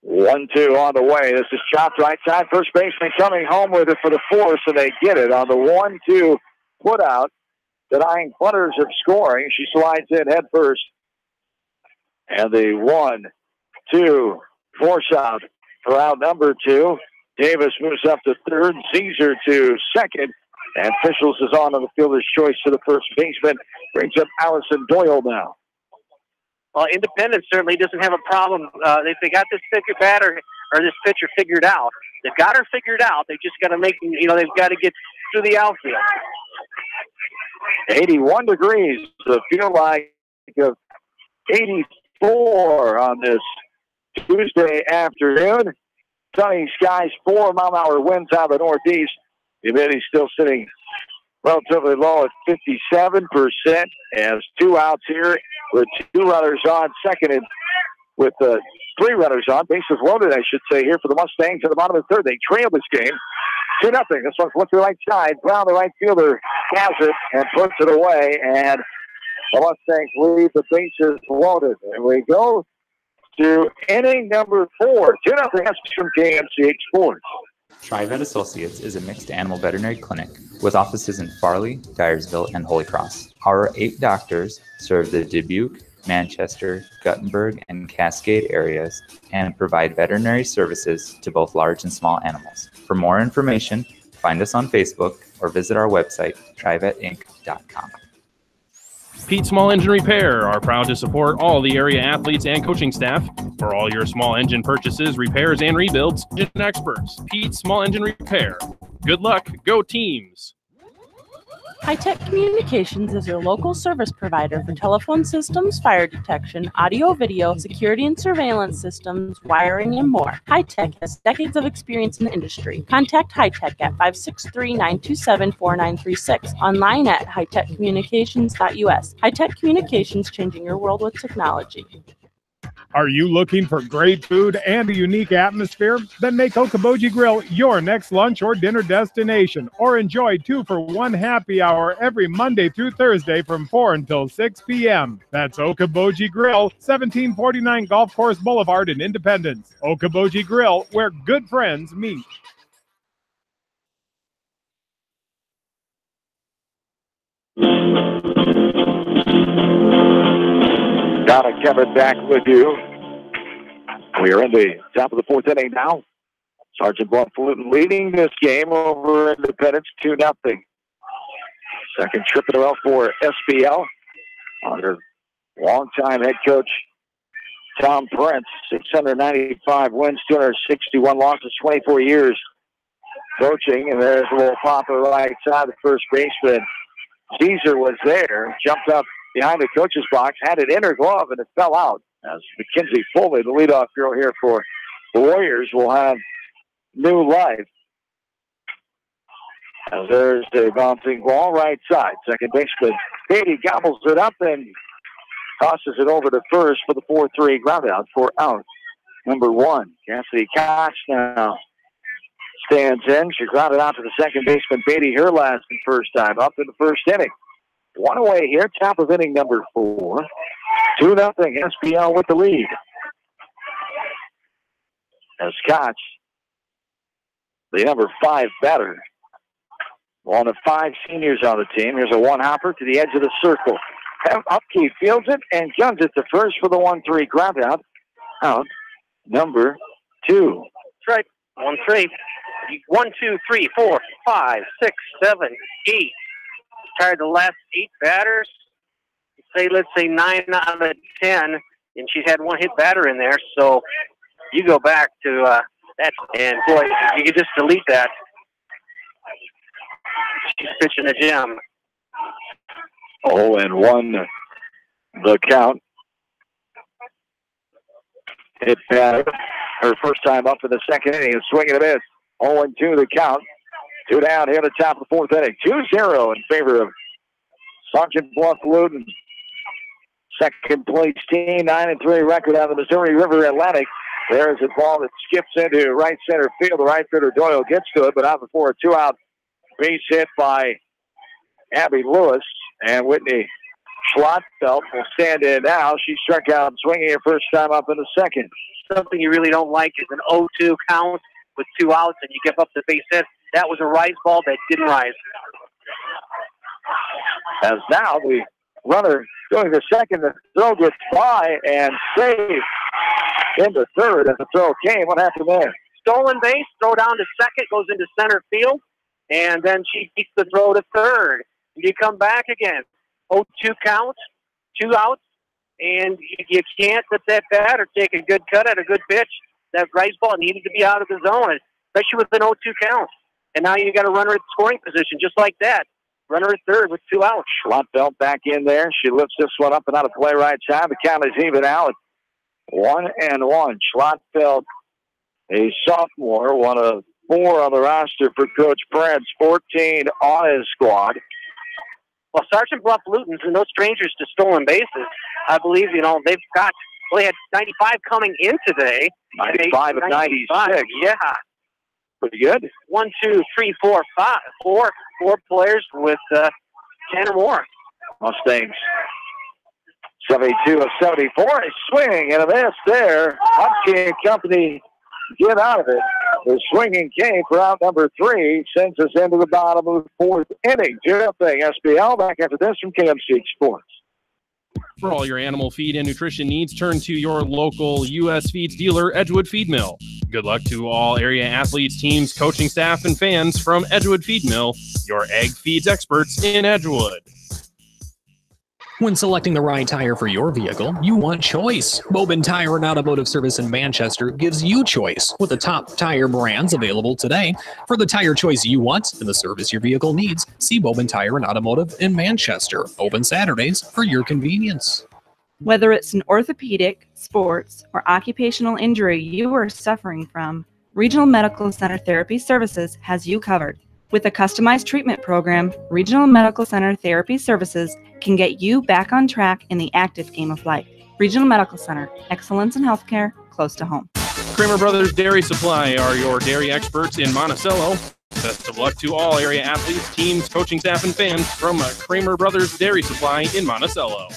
1-2 on the way. This is chopped right side. First baseman coming home with it for the force, and they get it on the 1-2 put out, denying Clutters of scoring. She slides in head first. And the 1-2 force out for out number 2. Davis moves up to third, Caesar to second, and Fischels is on the fielder's choice to the first baseman. Brings up Allison Doyle now. Well, Independence certainly doesn't have a problem. They got this this pitcher figured out. They've got her figured out. They just got to make, they've got to get through the outfield. 81 degrees. So feel like 84 on this Tuesday afternoon. Sunny skies, 4-mile-an-hour winds out of the northeast. Humidity still sitting relatively low at 57%. As 2 outs here with 2 runners on, seconded with 3 runners on. Bases loaded, I should say, here for the Mustangs at the bottom of the third. They trail this game 2-0. This one's went to the right side. Brown, the right fielder, has it and puts it away. And the Mustangs leave the bases loaded. And we go to inning number 4. 2-0 from KMCH Sports. TriVet Associates is a mixed animal veterinary clinic with offices in Farley, Dyersville, and Holy Cross. Our 8 doctors serve the Dubuque, Manchester, Guttenberg, and Cascade areas and provide veterinary services to both large and small animals. For more information, find us on Facebook or visit our website, trivetinc.com. Pete Small Engine Repair are proud to support all the area athletes and coaching staff. For all your small engine purchases, repairs, and rebuilds, engine experts, Pete Small Engine Repair. Good luck, go teams! High-Tech Communications is your local service provider for telephone systems, fire detection, audio, video, security and surveillance systems, wiring, and more. High-Tech has decades of experience in the industry. Contact High-Tech at 563-927-4936, online at hightechcommunications.us. High-Tech Communications, changing your world with technology. Are you looking for great food and a unique atmosphere? Then make Okoboji Grill your next lunch or dinner destination, or enjoy 2-for-1 happy hour every Monday through Thursday from 4 until 6 p.m. That's Okoboji Grill, 1749 Golf Course Boulevard in Independence. Okoboji Grill, where good friends meet. Don and Kevin back with you. We are in the top of the fourth inning now. Sergeant BLUFF-LUTON leading this game over Independence 2-0. Second trip in a row for SBL. Under longtime head coach Tom Prince, 695 wins, 261 losses, 24 years coaching. And there's a little popper right side, the first baseman. Caesar was there, jumped up behind the coach's box, had it in her glove, and it fell out. As Mackenzie Foley, the leadoff girl here for the Warriors, will have new life. As there's a bouncing ball right side. Second baseman Beatty gobbles it up and tosses it over to first for the 4-3 ground out for out number 1. Cassidy Koch now stands in. She grounded out to the second baseman Beatty, her last and first time up in the first inning. One away here, top of inning number 4. 2-0, SBL with the lead. As Koch, the number 5 batter, one of 5 seniors on the team. Here's a one-hopper to the edge of the circle. Upkeep fields it and guns it to first for the 1-3 ground out. Out number 2. That's right, 1-3. 1, 2, 3, 4, 5, 6, 7, 8. Tired the last 8 batters. Let's say 9 out of 10, and she's had one hit batter in there. So you go back to that, and boy, you could just delete that. She's pitching a gem. 0-1 the count. Hit batter. Her first time up in the second inning, and swinging a miss. 0-2 the count. 2 down here at the top of the fourth inning. 2-0 in favor of Sergeant BLUFF-LUTON. Second place team, 9-3 record on the Missouri River Atlantic. There's a ball that skips into right center field. The right fielder Doyle gets to it, but not before a 2-out base hit by Abby Lewis. And Whitney Schlottfeld will stand in now. She struck out swinging her first time up in the second. Something you really don't like is an 0-2 count with 2 outs and you give up the base hit. That was a rise ball that didn't rise. As now the runner going to second, the throw gets by and saved into third as the throw came. What happened there? Stolen base, throw down to second, goes into center field, and then she beats the throw to third. You come back again. 0-2 count, 2 outs, and you can't let that batter take a good cut at a good pitch. That rise ball needed to be out of the zone, especially with an 0-2 count. And now you got a runner at scoring position just like that. Runner at third with 2 outs. Schlottfeld back in there. She lifts this one up and out of play right side. The count is even now at 1-1. Schlottfeld, a sophomore, one of 4 on the roster for Coach Prince, 14 on his squad. Well, Sergeant BLUFF-LUTON's are no strangers to stolen bases. I believe, they've got, they had 95 coming in today. 95 of 96. Yeah. Pretty good. 1, 2, 3, 4, 5. Four players with 10 or more. Mustangs. 72 of 74. A swing and a miss there. Hutke and company get out of it. The swinging came for out number 3. Sends us into the bottom of the fourth inning. 2-0 SBL. Back after this from KMC Sports. For all your animal feed and nutrition needs, turn to your local U.S. Feeds dealer, Edgewood Feed Mill. Good luck to all area athletes, teams, coaching staff, and fans from Edgewood Feed Mill, your egg feeds experts in Edgewood. When selecting the right tire for your vehicle, you want choice. Bobin Tire and Automotive Service in Manchester gives you choice with the top tire brands available today. For the tire choice you want and the service your vehicle needs, see Bobin Tire and Automotive in Manchester. Open Saturdays for your convenience. Whether it's an orthopedic, sports, or occupational injury you are suffering from, Regional Medical Center Therapy Services has you covered. With a customized treatment program, Regional Medical Center Therapy Services can get you back on track in the active game of life. Regional Medical Center, excellence in healthcare, close to home. Kramer Brothers Dairy Supply are your dairy experts in Monticello. Best of luck to all area athletes, teams, coaching staff, and fans from Kramer Brothers Dairy Supply in Monticello.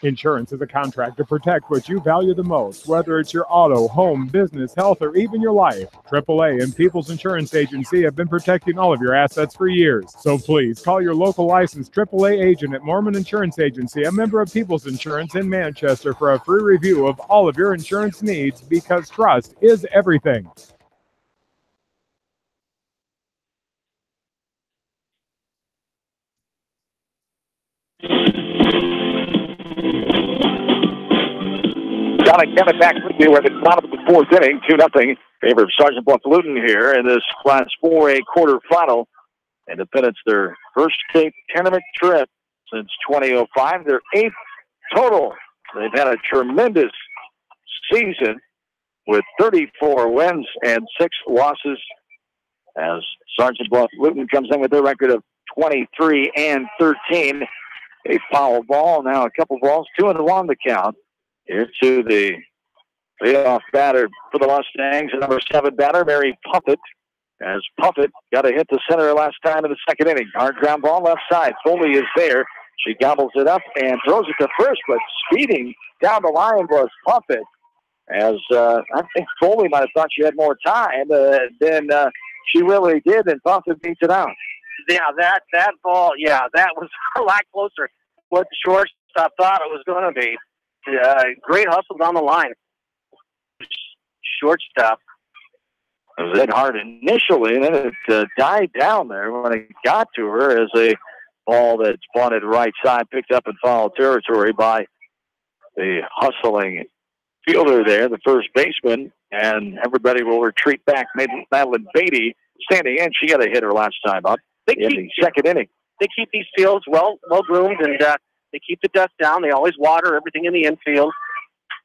Insurance is a contract to protect what you value the most, whether it's your auto, home, business, health, or even your life. AAA and People's Insurance Agency have been protecting all of your assets for years. So please call your local licensed AAA agent at Mormon Insurance Agency, a member of People's Insurance in Manchester, for a free review of all of your insurance needs, because trust is everything. John and Kevin back with you. We're at the bottom of the fourth inning, 2-0. Favor of Sergeant BLUFF-LUTON here in this Class 4A quarterfinal. Independence, their first state tournament trip since 2005. Their 8th total. They've had a tremendous season with 34 wins and 6 losses, as Sergeant BLUFF-LUTON comes in with their record of 23-13. A foul ball, now a couple balls, 2-1 the count. Here to the leadoff batter for the Mustangs, the number 7 batter, Mary Puffett. As Puffett got a hit to center last time in the second inning. Hard ground ball left side. Foley is there. She gobbles it up and throws it to first, but speeding down the line was Puffett. As I think Foley might have thought she had more time than she really did, and Puffett beats it out. Yeah, that ball, that was a lot closer what the shortstop thought it was going to be. Great hustle down the line. Shortstop. It was hit hard initially, and then it died down there when it got to her as a ball that's bunted right side, picked up in foul territory by the hustling fielder there, the first baseman, and everybody will retreat back. Madeline Beatty standing in. She got a hitter last time up in the second inning. They keep these fields well groomed, and they keep the dust down. They always water everything in the infield.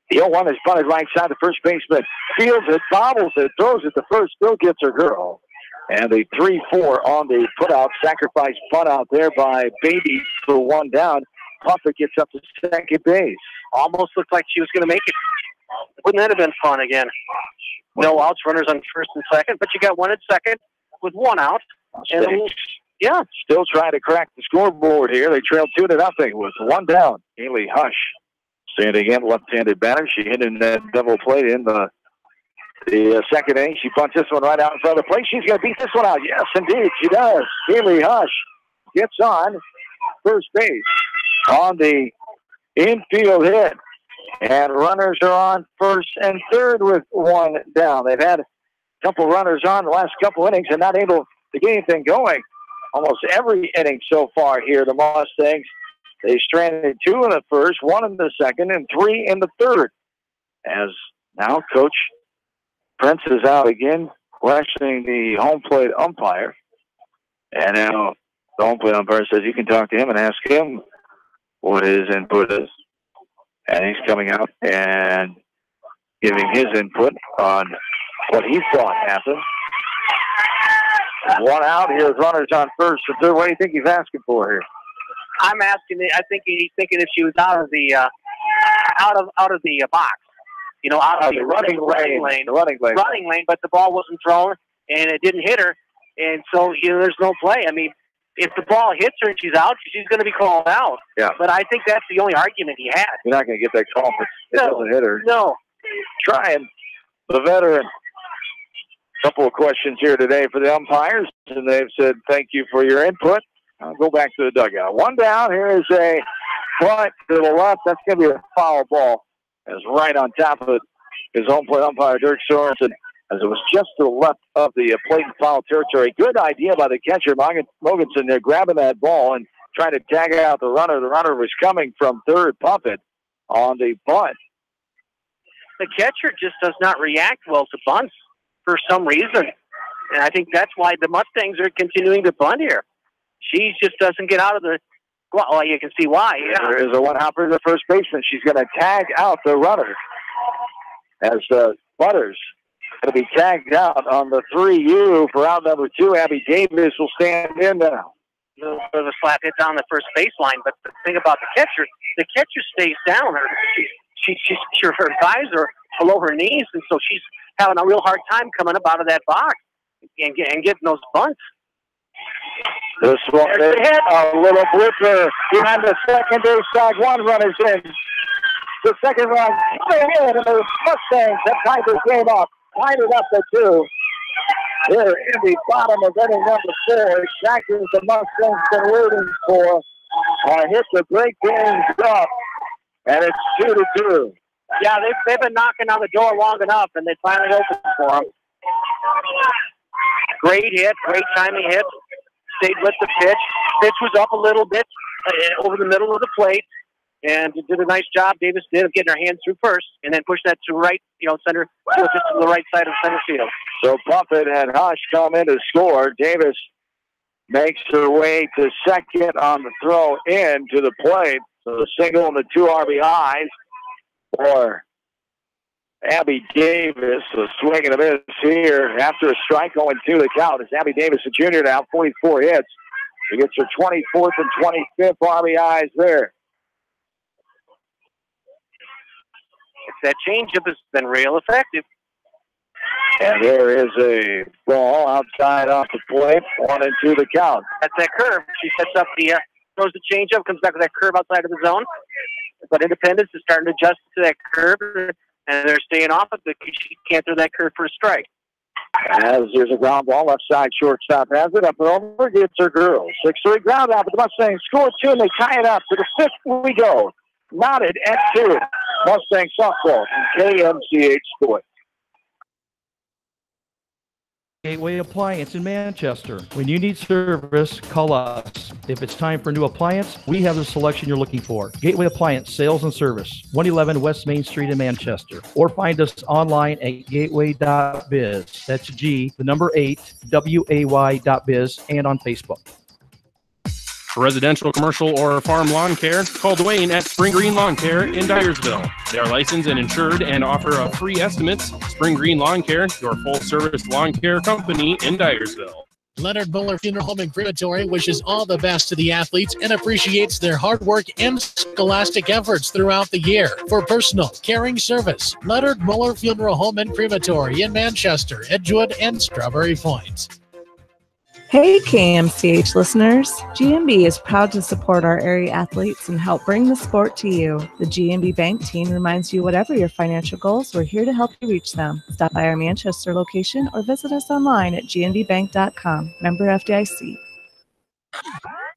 The 0-1 is bunted right side. The first baseman fields it, bobbles it, throws it to first, still gets her girl. And the 3-4 on the put-out, sacrifice bunt out there by Beatty for 1 down. Puffett gets up to second base. Almost looked like she was going to make it. Wouldn't that have been fun again? No outs, runners on first and second, but you got 1 at second with 1 out. Yeah, still trying to crack the scoreboard here. They trailed 2-0 with 1 down. Haley Hush standing in, left-handed batter. She hit in that double play in the second inning. She bunts this one right out in front of the plate. She's going to beat this one out. Yes, indeed, she does. Haley Hush gets on first base on the infield hit. And runners are on first and third with 1 down. They've had a couple runners on the last couple innings and not able to get anything going. Almost every inning so far here, the Mustangs, they stranded 2 in the first, 1 in the second, and 3 in the third. As now Coach Prince is out again, questioning the home plate umpire. And now the home plate umpire says you can talk to him and ask him what his input is. And he's coming out and giving his input on what he thought happened. 1 out. Here's runners on first and third. What do you think he's asking for here? I'm asking. I think he's thinking if she was out of the box, out of the running lane, but the ball wasn't thrown and it didn't hit her, and so there's no play. I mean, if the ball hits her and she's out, she's going to be called out. Yeah. But I think that's the only argument he had. You're not going to get that call if it doesn't hit her. No. Trying the veteran. Couple of questions here today for the umpires, and they've said thank you for your input. I'll go back to the dugout. 1 down. Here is a bunt to the left. That's going to be a foul ball. It's right on top of his home plate umpire, Dirk Sorensen, as it was just to the left of the plate and foul territory. Good idea by the catcher, Mogensen, there, grabbing that ball and trying to tag out the runner. The runner was coming from third. Buffett on the bunt. The catcher just does not react well to bunts for some reason. And I think that's why the Mustangs are continuing to bunt here. She just doesn't get out of the... Well, you can see why. Yeah. There is a one-hopper to the first baseman. She's going to tag out the runner as Butters going to be tagged out on the 3U for out number 2. Abby Davis will stand in now. A little bit of a slap hit down the first baseline, but the thing about the catcher stays down. Her thighs are below her knees, and so she's having a real hard time coming up out of that box and getting those bunts. This one is a little blipper behind the second base side. One runner's in. The second run coming in, and the Mustangs have tied this game up. Tied it up at 2. Here in the bottom of inning number 4. Exactly what the Mustangs been waiting for. Hit to break things up, and it's 2-2. Yeah, they've been knocking on the door long enough, and they finally opened for them. Great hit, great timing hit. Stayed with the pitch. Pitch was up a little bit over the middle of the plate, and did a nice job. Davis did of getting her hands through first, and then pushed that to right, center, just to the right side of center field. So Buffett and Hush come in to score. Davis makes her way to second on the throw in to the plate. So the single and the 2 RBIs for Abby Davis. A swing and a miss here after a strike going to the count. It's Abby Davis, a junior now, 44 hits. She gets her 24th and 25th RBIs there. That changeup has been real effective. And there is a ball outside off the plate, 1-2 the count. That's that curve. She sets up throws the changeup, comes back with that curve outside of the zone. But Independence is starting to adjust to that curve, and they're staying off of it because she can't throw that curve for a strike. As there's a ground ball, left side shortstop has it up and over, gets her girl. 6-3 ground out, but the Mustangs score 2, and they tie it up. To the 5th we go. Knotted at 2. Mustang softball from KMCH Sports. Gateway Appliance in Manchester. When you need service, call us. If it's time for a new appliance, we have the selection you're looking for. Gateway Appliance Sales and Service, 111 West Main Street in Manchester. Or find us online at gateway.biz. That's G, the number 8, WAY.biz, and on Facebook. For residential, commercial, or farm lawn care, call Dwayne at Spring Green Lawn Care in Dyersville. They are licensed and insured and offer a free estimates. Spring Green Lawn Care, your full-service lawn care company in Dyersville. Leonard Muller Funeral Home and Crematory wishes all the best to the athletes and appreciates their hard work and scholastic efforts throughout the year. For personal, caring service, Leonard Muller Funeral Home and Crematory in Manchester, Edgewood, and Strawberry Point. Hey KMCH listeners, GMB is proud to support our area athletes and help bring the sport to you. The GMB Bank team reminds you whatever your financial goals, we're here to help you reach them. Stop by our Manchester location or visit us online at gnbbank.com. Member FDIC.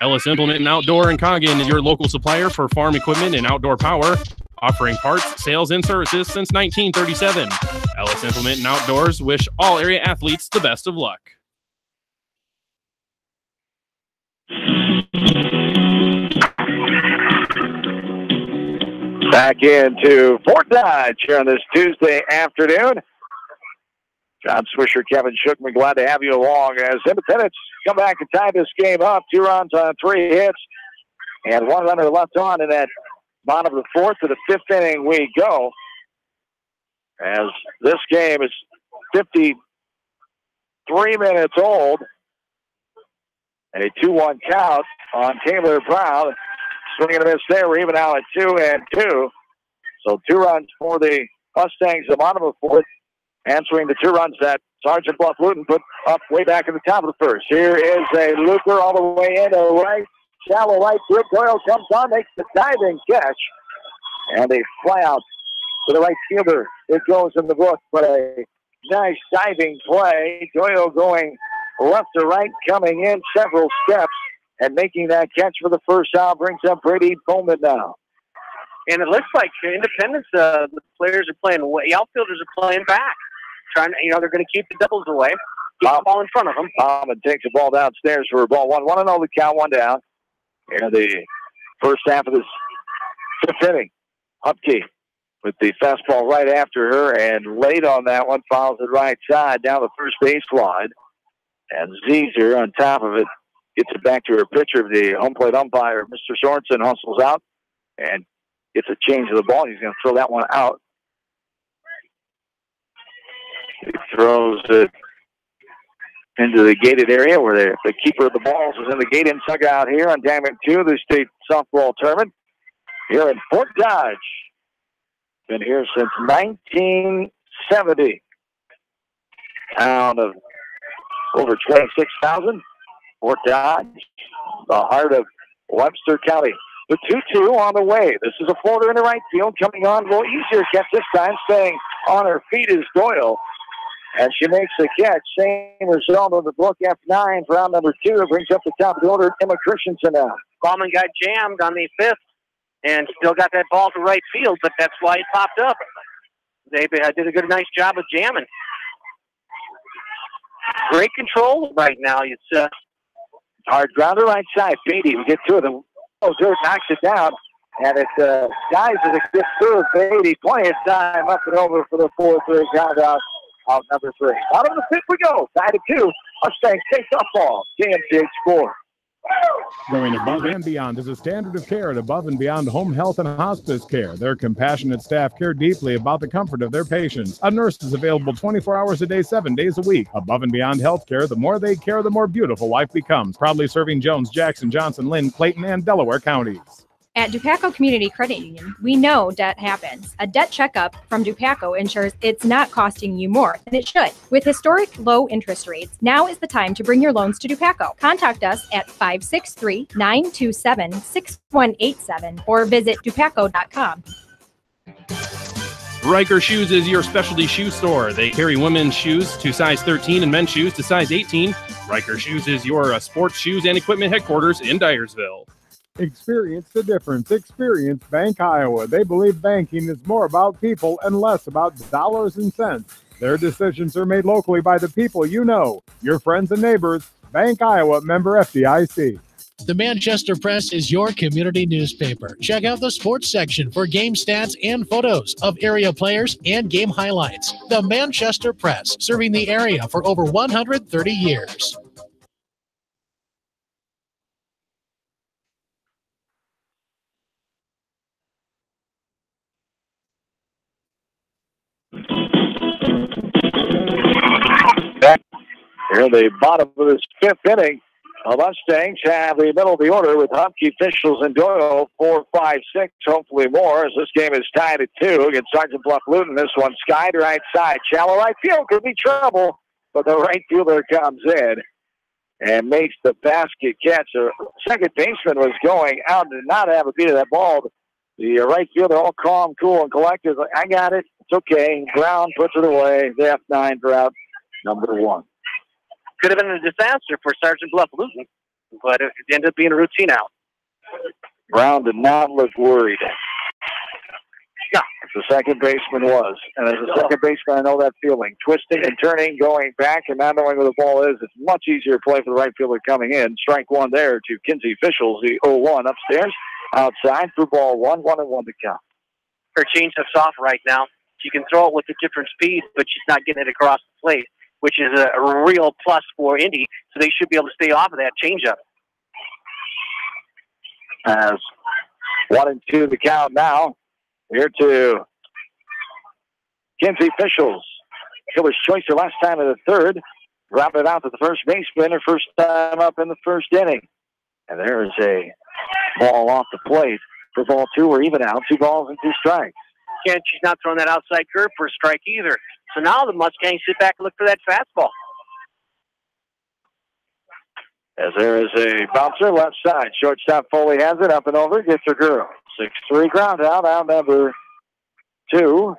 Ellis Implement and Outdoor in Coggin is your local supplier for farm equipment and outdoor power, offering parts, sales, and services since 1937. Ellis Implement and Outdoors wish all area athletes the best of luck. Back into Fort Dodge here on this Tuesday afternoon. John Swisher, Kevin Shookman, glad to have you along as Independence come back and tie this game up. 2 runs on 3 hits and 1 runner left on in that bottom of the 4th. To the 5th inning we go, as this game is 53 minutes old. A 2-1 count on Taylor Brown. Swing and a miss there. We're even now at 2-2. So 2 runs for the Mustangs, the bottom of the 4th, answering the 2 runs that Sergeant BLUFF-LUTON put up way back at the top of the 1st. Here is a looper all the way into right, shallow right field. Doyle comes on, makes the diving catch, and a fly out to the right fielder. It goes in the book, but a nice diving play. Doyle going left to right, coming in several steps and making that catch for the first out brings up Brady Bowman now. And it looks like Independence, the players are playing away. The outfielders are playing back. Trying to, they're going to keep the doubles away. Keep the ball in front of them. Bowman takes the ball downstairs for a ball 1. 1-0 the count, 1 down. in the first half of this fifth inning. Hupke with the fastball right after her and late on that one, fouls it right side down the first baseline. And Zeezer on top of it gets it back to her pitcher. The home plate umpire, Mr. Sorensen, hustles out and gets a change of the ball. He's going to throw that one out. He throws it into the gated area where the keeper of the balls is in the gate-in dugout here on Diamond 2 of the state softball tournament here in Fort Dodge. Been here since 1970. Town of over 26,000. Fort Dodge, the heart of Webster County. The 2-2 on the way. This is a floater in the right field. Coming on a little easier catch this time. Staying on her feet is Doyle. And she makes the catch. Same result of the book F9 for round number 2. It brings up the top of the order, Emma Christensen now. Ballman got jammed on the 5th and still got that ball to right field, but that's why it popped up. They did a nice job of jamming. Great control right now. It's hard grounder right side. Beatty, we get to it. Dirt knocks it down, and it dives as it gets through. Beatty, plenty of time up and over for the 4-3 count out number 3. Out of the 5th we go. Tied at 2. Mustangs take softball. KMCH 4. Going above and beyond is a standard of care at Above and Beyond Home Health and Hospice Care. Their compassionate staff care deeply about the comfort of their patients. A nurse is available 24 hours a day, 7 days a week. Above and Beyond Healthcare, the more they care, the more beautiful life becomes. Proudly serving Jones, Jackson, Johnson, Lynn, Clayton, and Delaware counties. At Dupaco Community Credit Union, we know debt happens. A debt checkup from Dupaco ensures it's not costing you more than it should. With historic low interest rates, now is the time to bring your loans to Dupaco. Contact us at 563-927-6187 or visit dupaco.com. Riker Shoes is your specialty shoe store. They carry women's shoes to size 13 and men's shoes to size 18. Riker Shoes is your sports shoes and equipment headquarters in Dyersville. Experience the difference. Experience Bank Iowa. They believe banking is more about people and less about dollars and cents. Their decisions are made locally by the people you know, your friends and neighbors. Bank Iowa, member FDIC. The Manchester Press is your community newspaper. Check out the sports section for game stats and photos of area players and game highlights. The Manchester Press, serving the area for over 130 years. Here, the bottom of this 5th inning, the Mustangs have the middle of the order with Hupke, Fischels, and Doyle, 4, 5, 6, hopefully more, as this game is tied at 2 against Sergeant Bluff-Luton. This one skied right side, shallow right field, could be trouble, but the right fielder comes in and makes the basket catch. The second baseman was going out, did not have a beat of that ball. The right fielder, all calm, cool, and collected. I got it. It's okay. Brown puts it away. The F9 for out number 1. Could have been a disaster for Sergeant Bluff-Luton, but it ended up being a routine out. Brown did not look worried. No. The second baseman was. And as a second baseman, I know that feeling. Twisting and turning, going back, and not knowing where the ball is. It's much easier to play for the right fielder coming in. Strike 1 there to Kinsey Fischels, the 0-1 upstairs. Outside for ball 1, 1-1 to count. Her changeup's off right now. She can throw it with a different speed, but she's not getting it across the plate, which is a real plus for Indy, so they should be able to stay off of that changeup. As 1-2 the count now. Here to Kinsey Fischels. Killer's choice her last time in the 3rd. Dropped it out to the first baseman, her first time up in the 1st inning. And there is a ball off the plate for ball 2. We're even out. 2 balls and 2 strikes. She's not throwing that outside curve for a strike either. So now the Mustangs sit back and look for that fastball. As there is a bouncer left side. Shortstop Foley has it up and over. Gets her girl. 6-3 ground out number 2.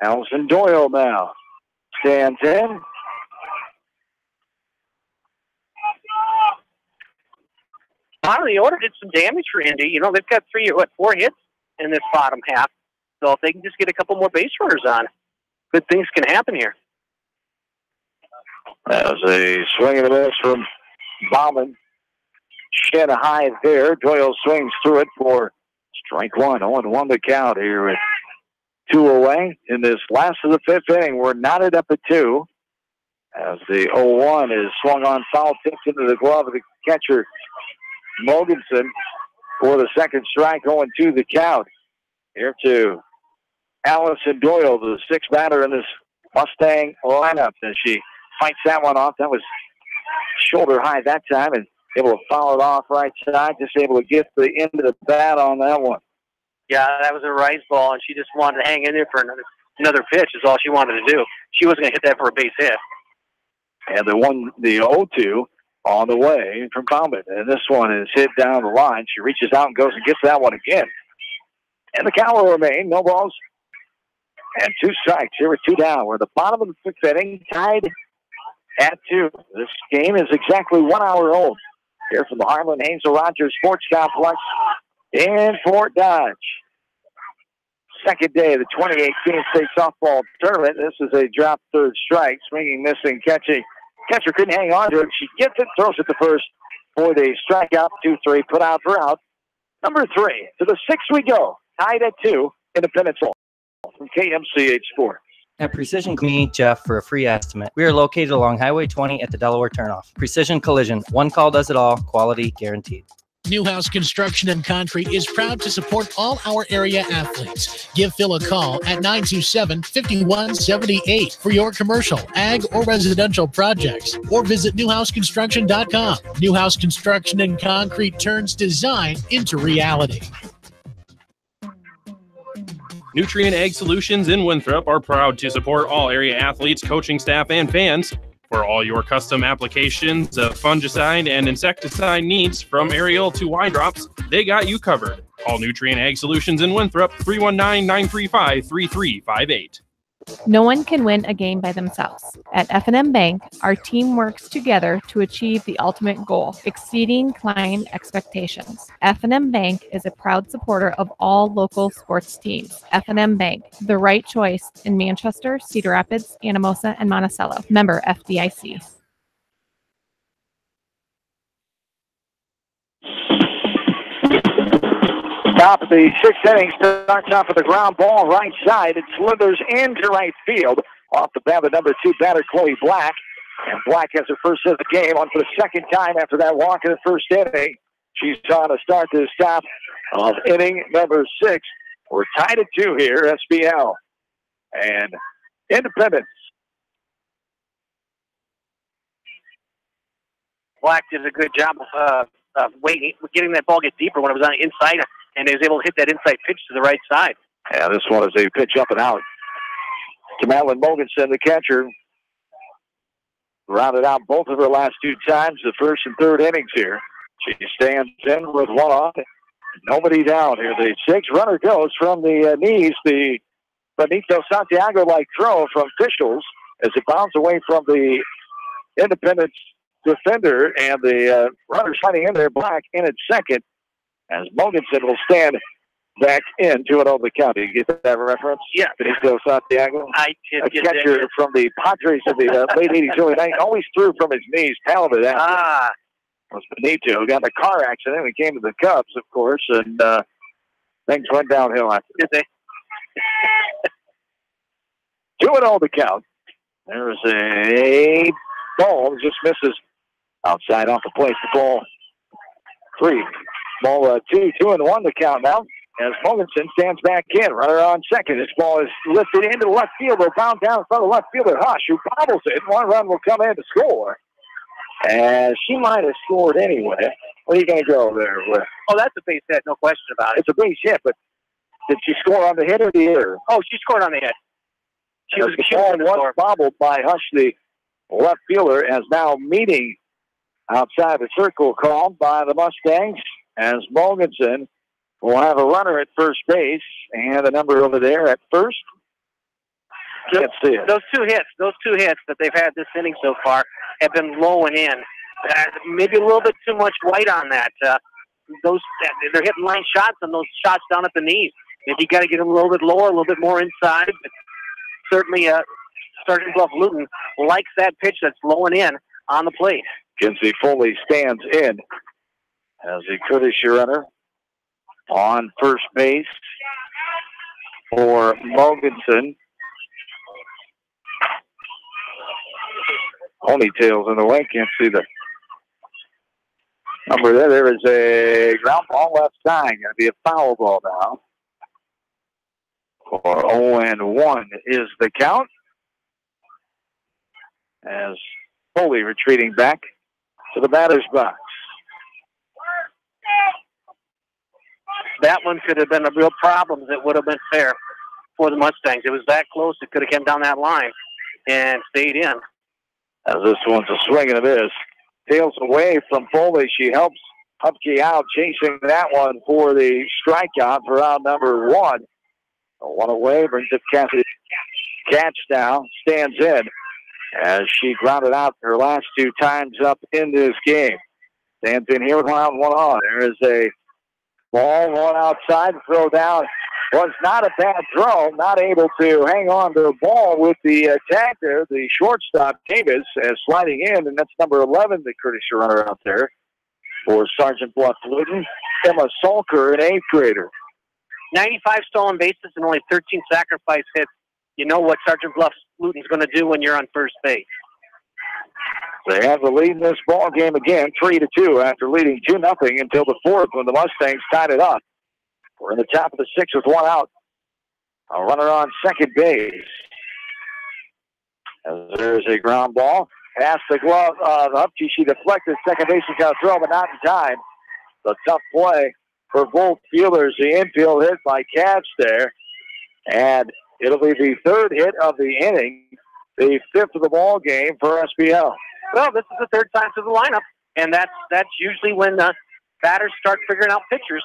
Allison Doyle now stands in. Bottom of the order did some damage for Indy. You know, they've got 4 hits in this bottom half. So if they can just get a couple more base runners on, good things can happen here. That was a swing and a miss from Bauman. shin high there. Doyle swings through it for strike one. 0-1 the count here with 2 away in this last of the 5th inning. We're knotted up at 2 as the 0-1 is swung on foul, tipped into the glove of the catcher, Mogensen, for the second strike. 0-2 the count. Here to Allison Doyle, the 6th batter in this Mustang lineup, and she fights that one off. That was shoulder high that time, and able to foul it off right side, just able to get the end of the bat on that one. Yeah, that was a rise ball, and she just wanted to hang in there for another pitch is all she wanted to do. She wasn't going to hit that for a base hit. And the 0-2 on the way from Bauman. And this one is hit down the line. She reaches out and goes and gets that one again. And the count will remain. No balls and 2 strikes. Here with 2 down. We're at the bottom of the 5th inning, tied at 2. This game is exactly 1 hour old. Here from the Harlan Hazel Rogers Sports Complex in Fort Dodge. Second day of the 2018 state softball tournament. This is a drop 3rd strike. Swinging, missing, catching. Catcher couldn't hang on to it. She gets it, throws it to first for the strikeout. 2-3, put out for out. Number 3. To the 6th we go. Tied at 2. Independence Hall from KMCH Sports. At Precision, me, Jeff, for a free estimate. We are located along Highway 20 at the Delaware Turnoff. Precision Collision. One call does it all. Quality guaranteed. Newhouse Construction and Concrete is proud to support all our area athletes. Give Phil a call at 927-5178 for your commercial, ag, or residential projects, or visit newhouseconstruction.com. Newhouse Construction and Concrete turns design into reality. Nutrient Ag Solutions in Winthrop are proud to support all area athletes, coaching staff, and fans. For all your custom applications of fungicide and insecticide needs, from aerial to Y drops, they got you covered. Call Nutrient Ag Solutions in Winthrop, 319-935-3358. No one can win a game by themselves. At F&M Bank, our team works together to achieve the ultimate goal, exceeding client expectations. F&M Bank is a proud supporter of all local sports teams. F&M Bank, the right choice in Manchester, Cedar Rapids, Anamosa, and Monticello. Member FDIC. Top of the 6th inning starts off with a ground ball right side. It slithers into right field. Off the bat, the number 2 batter, Chloe Black. And Black has her first of the game on for the 2nd time after that walk in the 1st inning. She's on to start this top of inning number 6. We're tied at 2 here, SBL. And Independence. Black did a good job of waiting, getting that ball get deeper when it was on the inside, and he was able to hit that inside pitch to the right side. Yeah, this one is a pitch up and out to Madeline Mogensen, the catcher. Rounded out both of her last 2 times, the 1st and 3rd innings here. She stands in with 1 on. Nobody down here. The 6th runner goes from the knees. The Benito Santiago-like throw from Fischels as it bounds away from the Independence defender, and the runner sliding in there, Black in at 2nd, as Mogensen will stand back in 2-0 the count. Did you get that reference? Yeah. Benito Santiago. I did a get catcher that. from the Padres of the late 80s, early 90s. Always threw from his knees, talented athlete. Ah. Was Benito, got in a car accident. We came to the Cubs, of course, and things went downhill after that. Did they? 2-0 the count. There's a ball that just misses outside off the plate. The ball 3. Ball 2, 2-1 the count now. As Mogensen stands back in, runner on 2nd. This ball is lifted into left field. Will bound down in front of left fielder Hush, who bobbles it. 1 run will come in to score. And she might have scored anyway. What are you going to go there with? Oh, that's a base hit, no question about it. It's a base hit, but did she score on the hit or the error? Oh, she scored on the hit. She was once bobbled by Hush, the left fielder, as now meeting outside the circle called by the Mustangs, as Mogensen will have a runner at first base and a number over there at first. Can't see it. Those two hits that they've had this inning so far have been low and in. Maybe a little bit too much weight on that. They're hitting line shots and those shots down at the knees. Maybe you got to get them a little bit lower, a little bit more inside. But certainly, Sergeant BLUFF-LUTON likes that pitch that's low and in on the plate. Kinsey Foley stands in as the Kurdish runner on first base for Mogensen. Ponytails in the way, can't see the number there. There is a ground ball left side. Going to be a foul ball now. For 0-1 is the count. As Foley retreating back to the batter's box. That one could have been a real problem. That would have been fair for the Mustangs. It was that close. It could have come down that line and stayed in. As this one's a swing and a miss. Tails away from Foley. She helps Hupke out, chasing that one for the strikeout for out number 1. One away, brings it Cassidy. Catch now, stands in as she grounded out her last 2 times up in this game. Stands in here with 1 out and 1 on. There is a ball, 1 outside, throw down. Was not a bad throw, not able to hang on to the ball with the tag there. The shortstop, Davis, sliding in, and that's number 11, the Kurdish runner out there for Sergeant BLUFF-LUTON. Emma Salker, an 8th grader. 95 stolen bases and only 13 sacrifice hits. You know what Sergeant BLUFF-LUTON's going to do when you're on first base. They have the lead in this ball game again, 3-2, after leading 2-0 until the 4th when the Mustangs tied it up. We're in the top of the 6th with 1 out. A runner on second base. As there's a ground ball. Past the glove of Hupke. She deflected. Second baseman got a throw, but not in time. The tough play for both fielders. The infield hit by Katz there. And it'll be the 3rd hit of the inning. The 5th of the ball game for SPL. Well, this is the 3rd time to the lineup. And that's usually when batters start figuring out pitchers.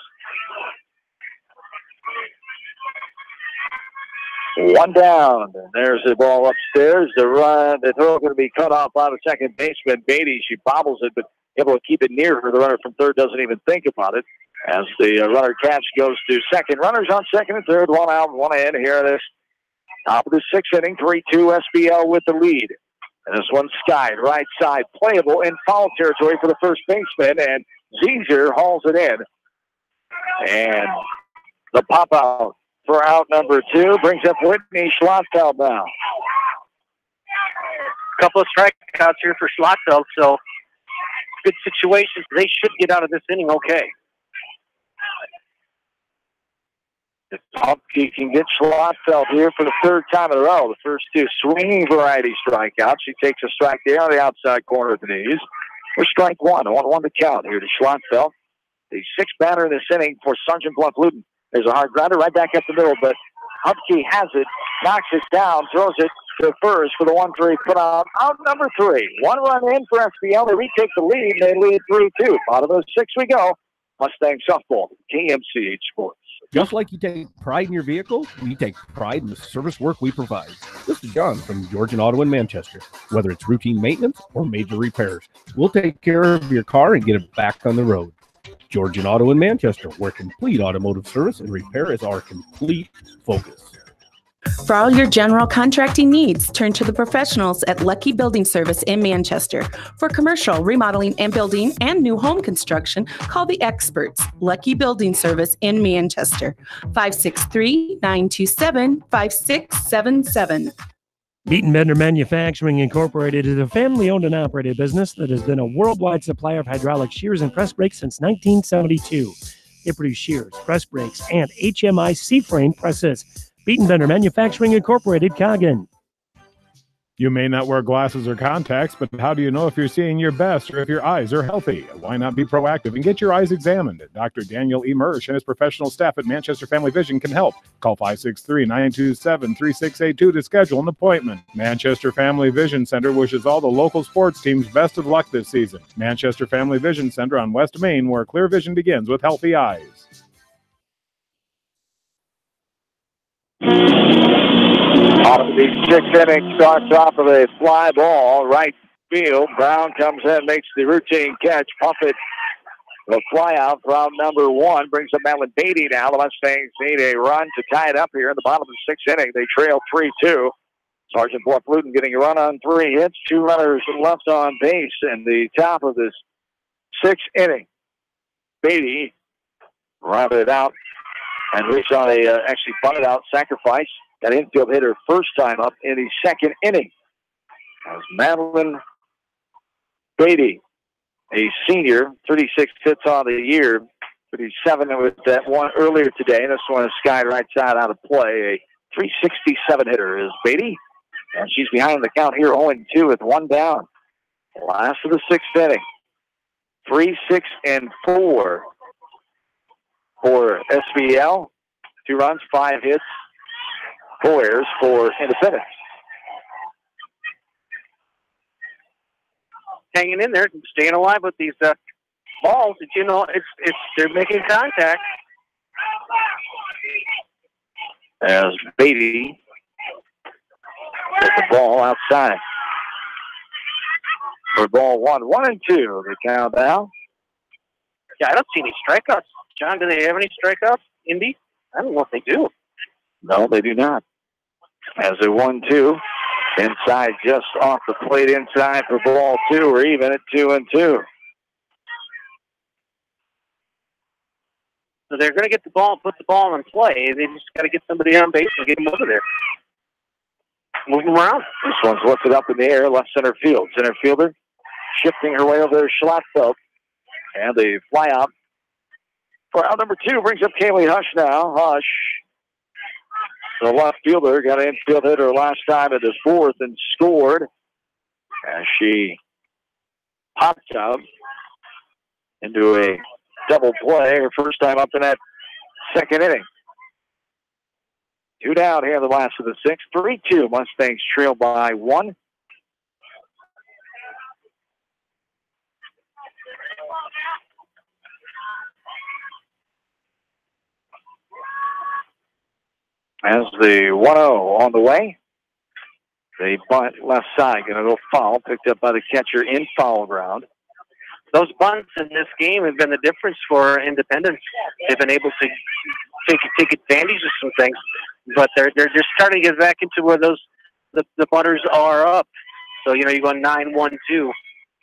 1 down. And there's the ball upstairs. The throw going to be cut off by the second baseman, Beatty. She bobbles it, but able to keep it near her. The runner from third doesn't even think about it. As the runner catch goes to second. Runners on second and third. 1 out, 1 in here. This top of the 6th inning. 3-2 SBL with the lead. And this one's skied right side. Playable in foul territory for the first baseman. And Zizer hauls it in. And the pop out for out number 2 brings up Whitney Schlottfeld now. Couple of strikeouts here for Schlottfeld, so good situations. They should get out of this inning okay. If Hupke can get Schlottfeld here for the 3rd time in a row, the first 2 swinging variety strikeouts. She takes a strike there on the outside corner of the knees. For strike 1, 1-1 to count here to Schlottfeld. The 6th batter in this inning for Sergeant BLUFF-LUTON. There's a hard grounder right back up the middle, but Hupke has it, knocks it down, throws it to first for the 1-3 put out number 3. 1 run in for SBL. They retake the lead. They lead 3-2. Bottom of the 6th we go. Mustang softball, KMCH Sports. Just like you take pride in your vehicle, we take pride in the service work we provide. This is John from Georgian Auto in Manchester. Whether it's routine maintenance or major repairs, we'll take care of your car and get it back on the road. Georgian Auto in Manchester, where complete automotive service and repair is our complete focus. For all your general contracting needs, turn to the professionals at Lucky Building Service in Manchester. For commercial, remodeling and building and new home construction, call the experts. Lucky Building Service in Manchester. 563-927-5677. Beaton Bender Manufacturing Incorporated is a family-owned and operated business that has been a worldwide supplier of hydraulic shears and press brakes since 1972. They produce shears, press brakes, and HMI C-frame presses. Beaton Bender Manufacturing Incorporated, Coggin. You may not wear glasses or contacts, but how do you know if you're seeing your best or if your eyes are healthy? Why not be proactive and get your eyes examined? Dr. Daniel E. Mersch and his professional staff at Manchester Family Vision can help. Call 563-927-3682 to schedule an appointment. Manchester Family Vision Center wishes all the local sports teams best of luck this season. Manchester Family Vision Center on West Main, where clear vision begins with healthy eyes. Off of the 6th inning, starts off with a fly ball, right field. Brown comes in, makes the routine catch, pump it. The fly out from number 1 brings up Madeline Beatty now. The Mustangs need a run to tie it up here in the bottom of the 6th inning. They trail 3-2. Sergeant BLUFF-LUTON getting a run on 3 hits, 2 runners left on base in the top of this 6th inning. Beatty rounded it out. And we saw a actually bunted out sacrifice. That infield hit her first time up in the second inning. That was Madeline Beatty, a senior, 36 hits on the year, 37 with that one earlier today. This one is skied right side out of play. A 367 hitter is Beatty. And she's behind the count here, 0-2 with one down. Last of the sixth inning. 3, 6, and 4 for SBL. 2 runs, 5 hits, 4 errors for Independence. Hanging in there, staying alive with these balls. That, you know, they're making contact. As Beatty gets the ball outside. For ball 1-2, the count now. Yeah, I don't see any strikeouts. John, do they have any strikeouts, Indy? I don't know if they do. No, they do not. As a 1-2, inside, just off the plate inside for ball 2. We're even at 2-2. So they're going to get the ball, put the ball in play. They just got to get somebody on base and get him over there. Move him around. This one's lifted up in the air, left center field. Center fielder shifting her way over there, Schlattfeld. And the fly out for out number 2 brings up Kaylee Hush now. Hush, the left fielder, got an infield hitter last time at the 4th and scored. As she popped out into a double play, her first time up in that second inning. 2 down here in the last of the 6th. 3-2. Mustangs trail by 1. As the 1-0 on the way. The bunt left side going to go foul, picked up by the catcher in foul ground. Those bunts in this game have been the difference for Independence. They've been able to take advantage of some things, but they're just starting to get back into where the butters are up. So, you know, you go 9-1-2,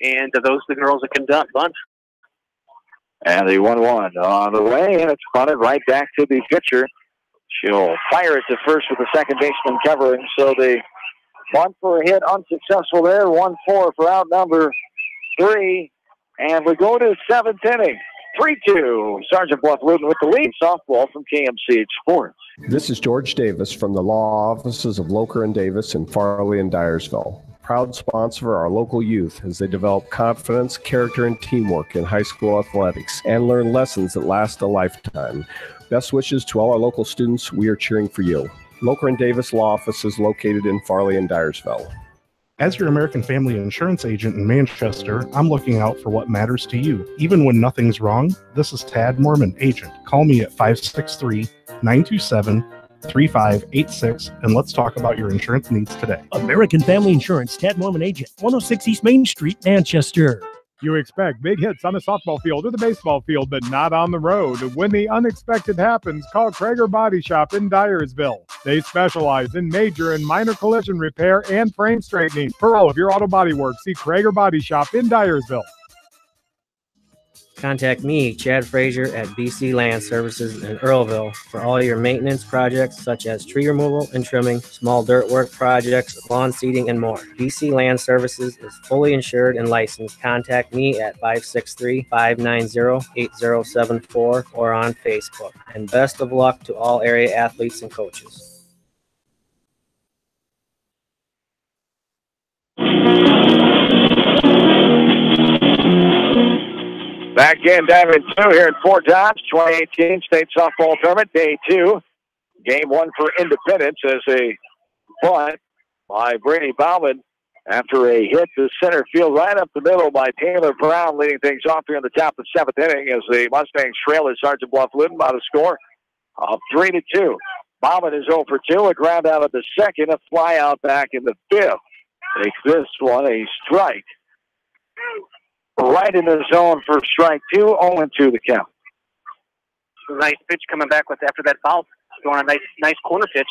and those are the girls that can bunt. And the 1-1 on the way, and it's bunted right back to the pitcher. She'll fire it to first with the second baseman covering. So the bunt for a hit unsuccessful there. 1-4 for out number 3. And we go to the 7th inning. 3-2. Sergeant BLUFF-LUTON with the lead. Softball from KMCH Sports. This is George Davis from the law offices of Locher and Davis in Farley and Dyersville. Proud sponsor of our local youth as they develop confidence, character, and teamwork in high school athletics and learn lessons that last a lifetime. Best wishes to all our local students. We are cheering for you. Locher and Davis Law Office is located in Farley and Dyersville. As your American Family Insurance agent in Manchester, I'm looking out for what matters to you. Even when nothing's wrong, this is Tad Mormon, agent. Call me at 563-927-3586 and let's talk about your insurance needs today. American Family Insurance, Tad Mormon agent, 106 East Main Street, Manchester. You expect big hits on the softball field or the baseball field, but not on the road. When the unexpected happens, call Krager Body Shop in Dyersville. They specialize in major and minor collision repair and frame straightening. For all of your auto body work, see Krager Body Shop in Dyersville. Contact me, Chad Frazier, at BC Land Services in Earlville for all your maintenance projects such as tree removal and trimming, small dirt work projects, lawn seeding, and more. BC Land Services is fully insured and licensed. Contact me at 563-590-8074 or on Facebook. And best of luck to all area athletes and coaches. Back in, Diamond 2 here at Fort Dodge, 2018 State Softball Tournament, Day 2. Game 1 for Independence as a bunt by Brady Bauman after a hit to center field right up the middle by Taylor Brown, leading things off here in the top of the 7th inning as the Mustangs trail as Sergeant BLUFF-LUTON by the score of 3-2. Bauman is 0 for 2, a ground out of the 2nd, a fly out back in the 5th. Takes this one a strike. Right in the zone for strike 2, 0-2 the count. Nice pitch coming back with after that foul. Going a nice corner pitch.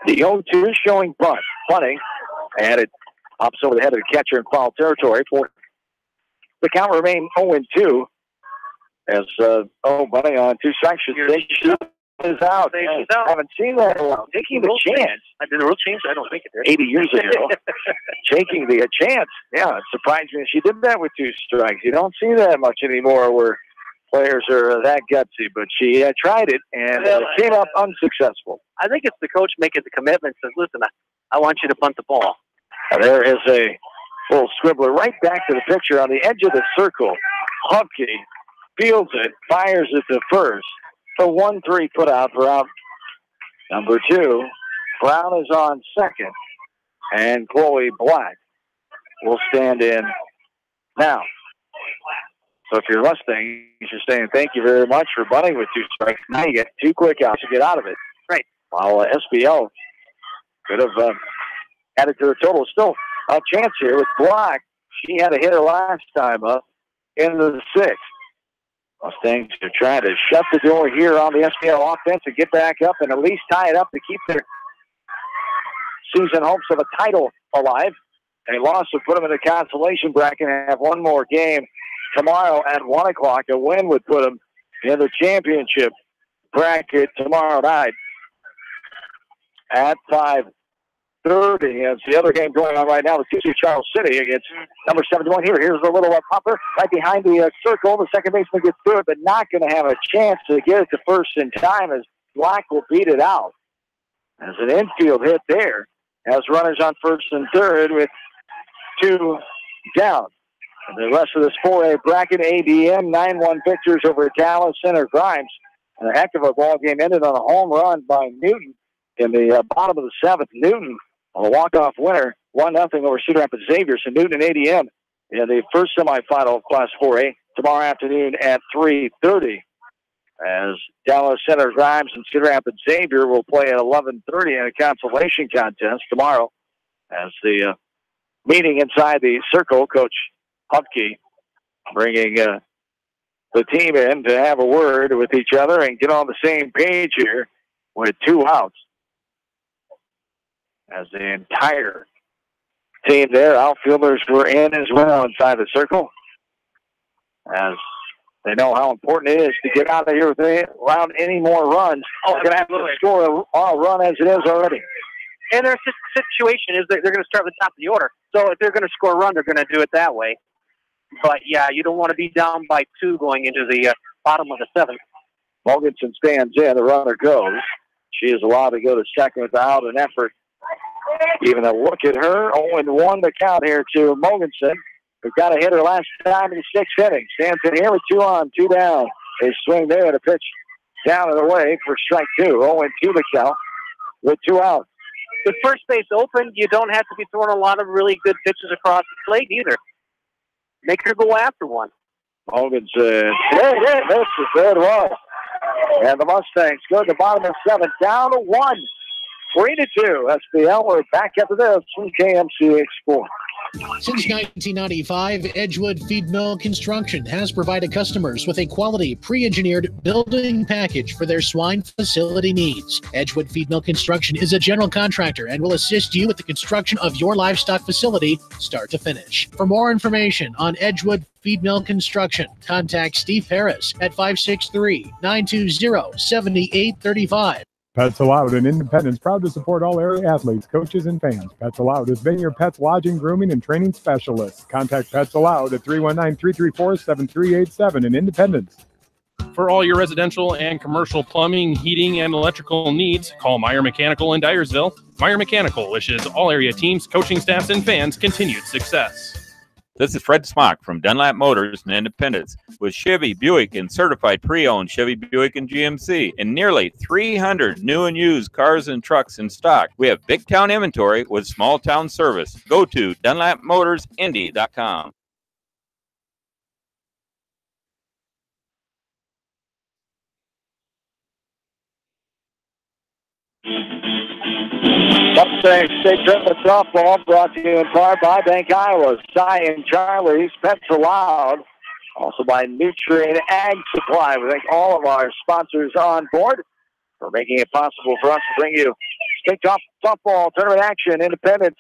The 0-2 showing bunting, and it pops over the head of the catcher in foul territory for The count remained 0-2 as, Bunny on 2 strikes. Is out. I haven't seen that. Taking the chance. Did the rule change? I don't think it did. 80 years ago. Taking the chance. Yeah, it surprised me. She did that with 2 strikes. You don't see that much anymore where players are that gutsy, but she tried it and came up unsuccessful. I think it's the coach making the commitment. Says, listen, I want you to punt the ball. There is a little scribbler right back to the picture on the edge of the circle. Hupke fields it, fires it to first. The 1-3 put out for out number 2. Brown is on second, and Chloe Black will stand in now. So if you're listening, you're saying thank you very much for bunting with 2 strikes. Now you get 2 quick outs to get out of it. Right. While SBL could have added to the total. Still a chance here with Black. She had a hitter last time up in the 6th. Mustangs are trying to shut the door here on the SBL offense and get back up and at least tie it up to keep their season hopes of a title alive. A loss would put them in the consolation bracket and have one more game tomorrow at 1 o'clock. A win would put them in the championship bracket tomorrow night at 5:30. It's the other game going on right now with TC Charles City against number 71 here. Here's a little popper right behind the circle. The second baseman gets through it, but not going to have a chance to get it to first in time as Black will beat it out. As an infield hit there, has runners on first and third with 2 down. And the rest of this 4A bracket, ABM, 9-1 victors over Dallas Center Grimes. And a heck of a ball game ended on a home run by Newton in the bottom of the 7th. Newton, a walk-off winner, 1-0 over Cedar Rapids Xavier. So Newton and ADM in the first semifinal of Class 4A tomorrow afternoon at 3:30. As Dallas Center Grimes and Cedar Rapids Xavier will play at 11:30 in a consolation contest tomorrow. As the meeting inside the circle, Coach Hupke bringing the team in to have a word with each other and get on the same page here with 2 outs. As the entire team there, outfielders were in as well inside the circle. As they know how important it is to get out of here without any more runs. They're going to have to score a run as it is already. And their situation is that they're going to start at the top of the order. So if they're going to score a run, they're going to do it that way. But, yeah, you don't want to be down by 2 going into the bottom of the 7th. Mogensen stands in. The runner goes. She is allowed to go to second without an effort. Even a look at her. 0-1 to count here to Mogensen, who got a hitter last time in the 6th inning. Stands in here with 2 on, 2 down. They swing there to pitch down and away for strike 2. 0-2 the count with 2 outs. With first base open, you don't have to be throwing a lot of really good pitches across the plate either. Make her go after one. Mogensen, this is good one. And the Mustangs go to the bottom of 7th, down to 1. 3-2. SBL. We're back after this from KMCH Sports. Since 1995, Edgewood Feed Mill Construction has provided customers with a quality, pre-engineered building package for their swine facility needs. Edgewood Feed Mill Construction is a general contractor and will assist you with the construction of your livestock facility, start to finish. For more information on Edgewood Feed Mill Construction, contact Steve Harris at 563-920-7835. Pets Allowed in Independence, proud to support all area athletes, coaches, and fans. Pets Allowed has been your pet's lodging, grooming, and training specialist. Contact Pets Allowed at 319-334-7387 in Independence. For all your residential and commercial plumbing, heating, and electrical needs, call Meyer Mechanical in Dyersville. Meyer Mechanical wishes all area teams, coaching staffs, and fans continued success. This is Fred Smock from Dunlap Motors in Independence with Chevy, Buick, and certified pre-owned Chevy, Buick, and GMC and nearly 300 new and used cars and trucks in stock. We have big town inventory with small town service. Go to DunlapMotorsIndy.com. Mustang State Tournament Softball brought to you in part by Bank Iowa, Cy and Charlie's, Pets Allowed, also by Nutrient Ag Supply. We thank all of our sponsors on board for making it possible for us to bring you state softball tournament action. Independence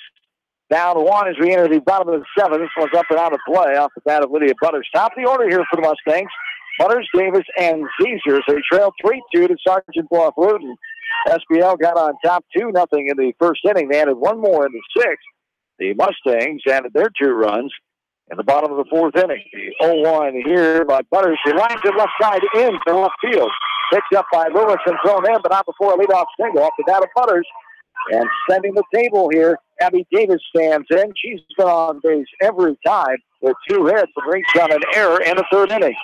Down one as we enter the bottom of the seventh. This one's up and out of play off the bat of Lydia Butters. Top of the order here for the Mustangs. Butters, Davis, and Caesars. They trail 3-2 to Sergeant BLUFF-LUTON. SBL got on top 2-0 in the first inning. They added one more in the sixth. The Mustangs added their 2 runs in the bottom of the fourth inning. The 0-1 here by Butters. He lines it left side in to left field. Picked up by Lewis and thrown in, but not before a leadoff single off the bat of Butters. And sending the table here, Abby Davis stands in. She's been on base every time with 2 hits and reached on an error in the third inning.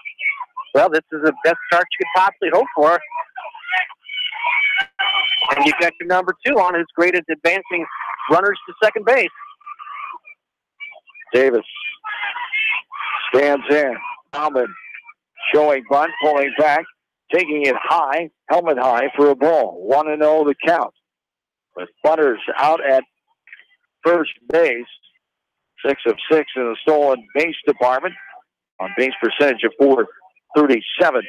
Well, this is the best start you could possibly hope for. And you've got your number 2 on who's great at advancing runners to second base. Davis stands in. Alman showing bunt, pulling back, taking it high, helmet high for a ball. 1-0 the count. With Butters out at first base, 6 of 6 in the stolen base department. On base percentage of .437.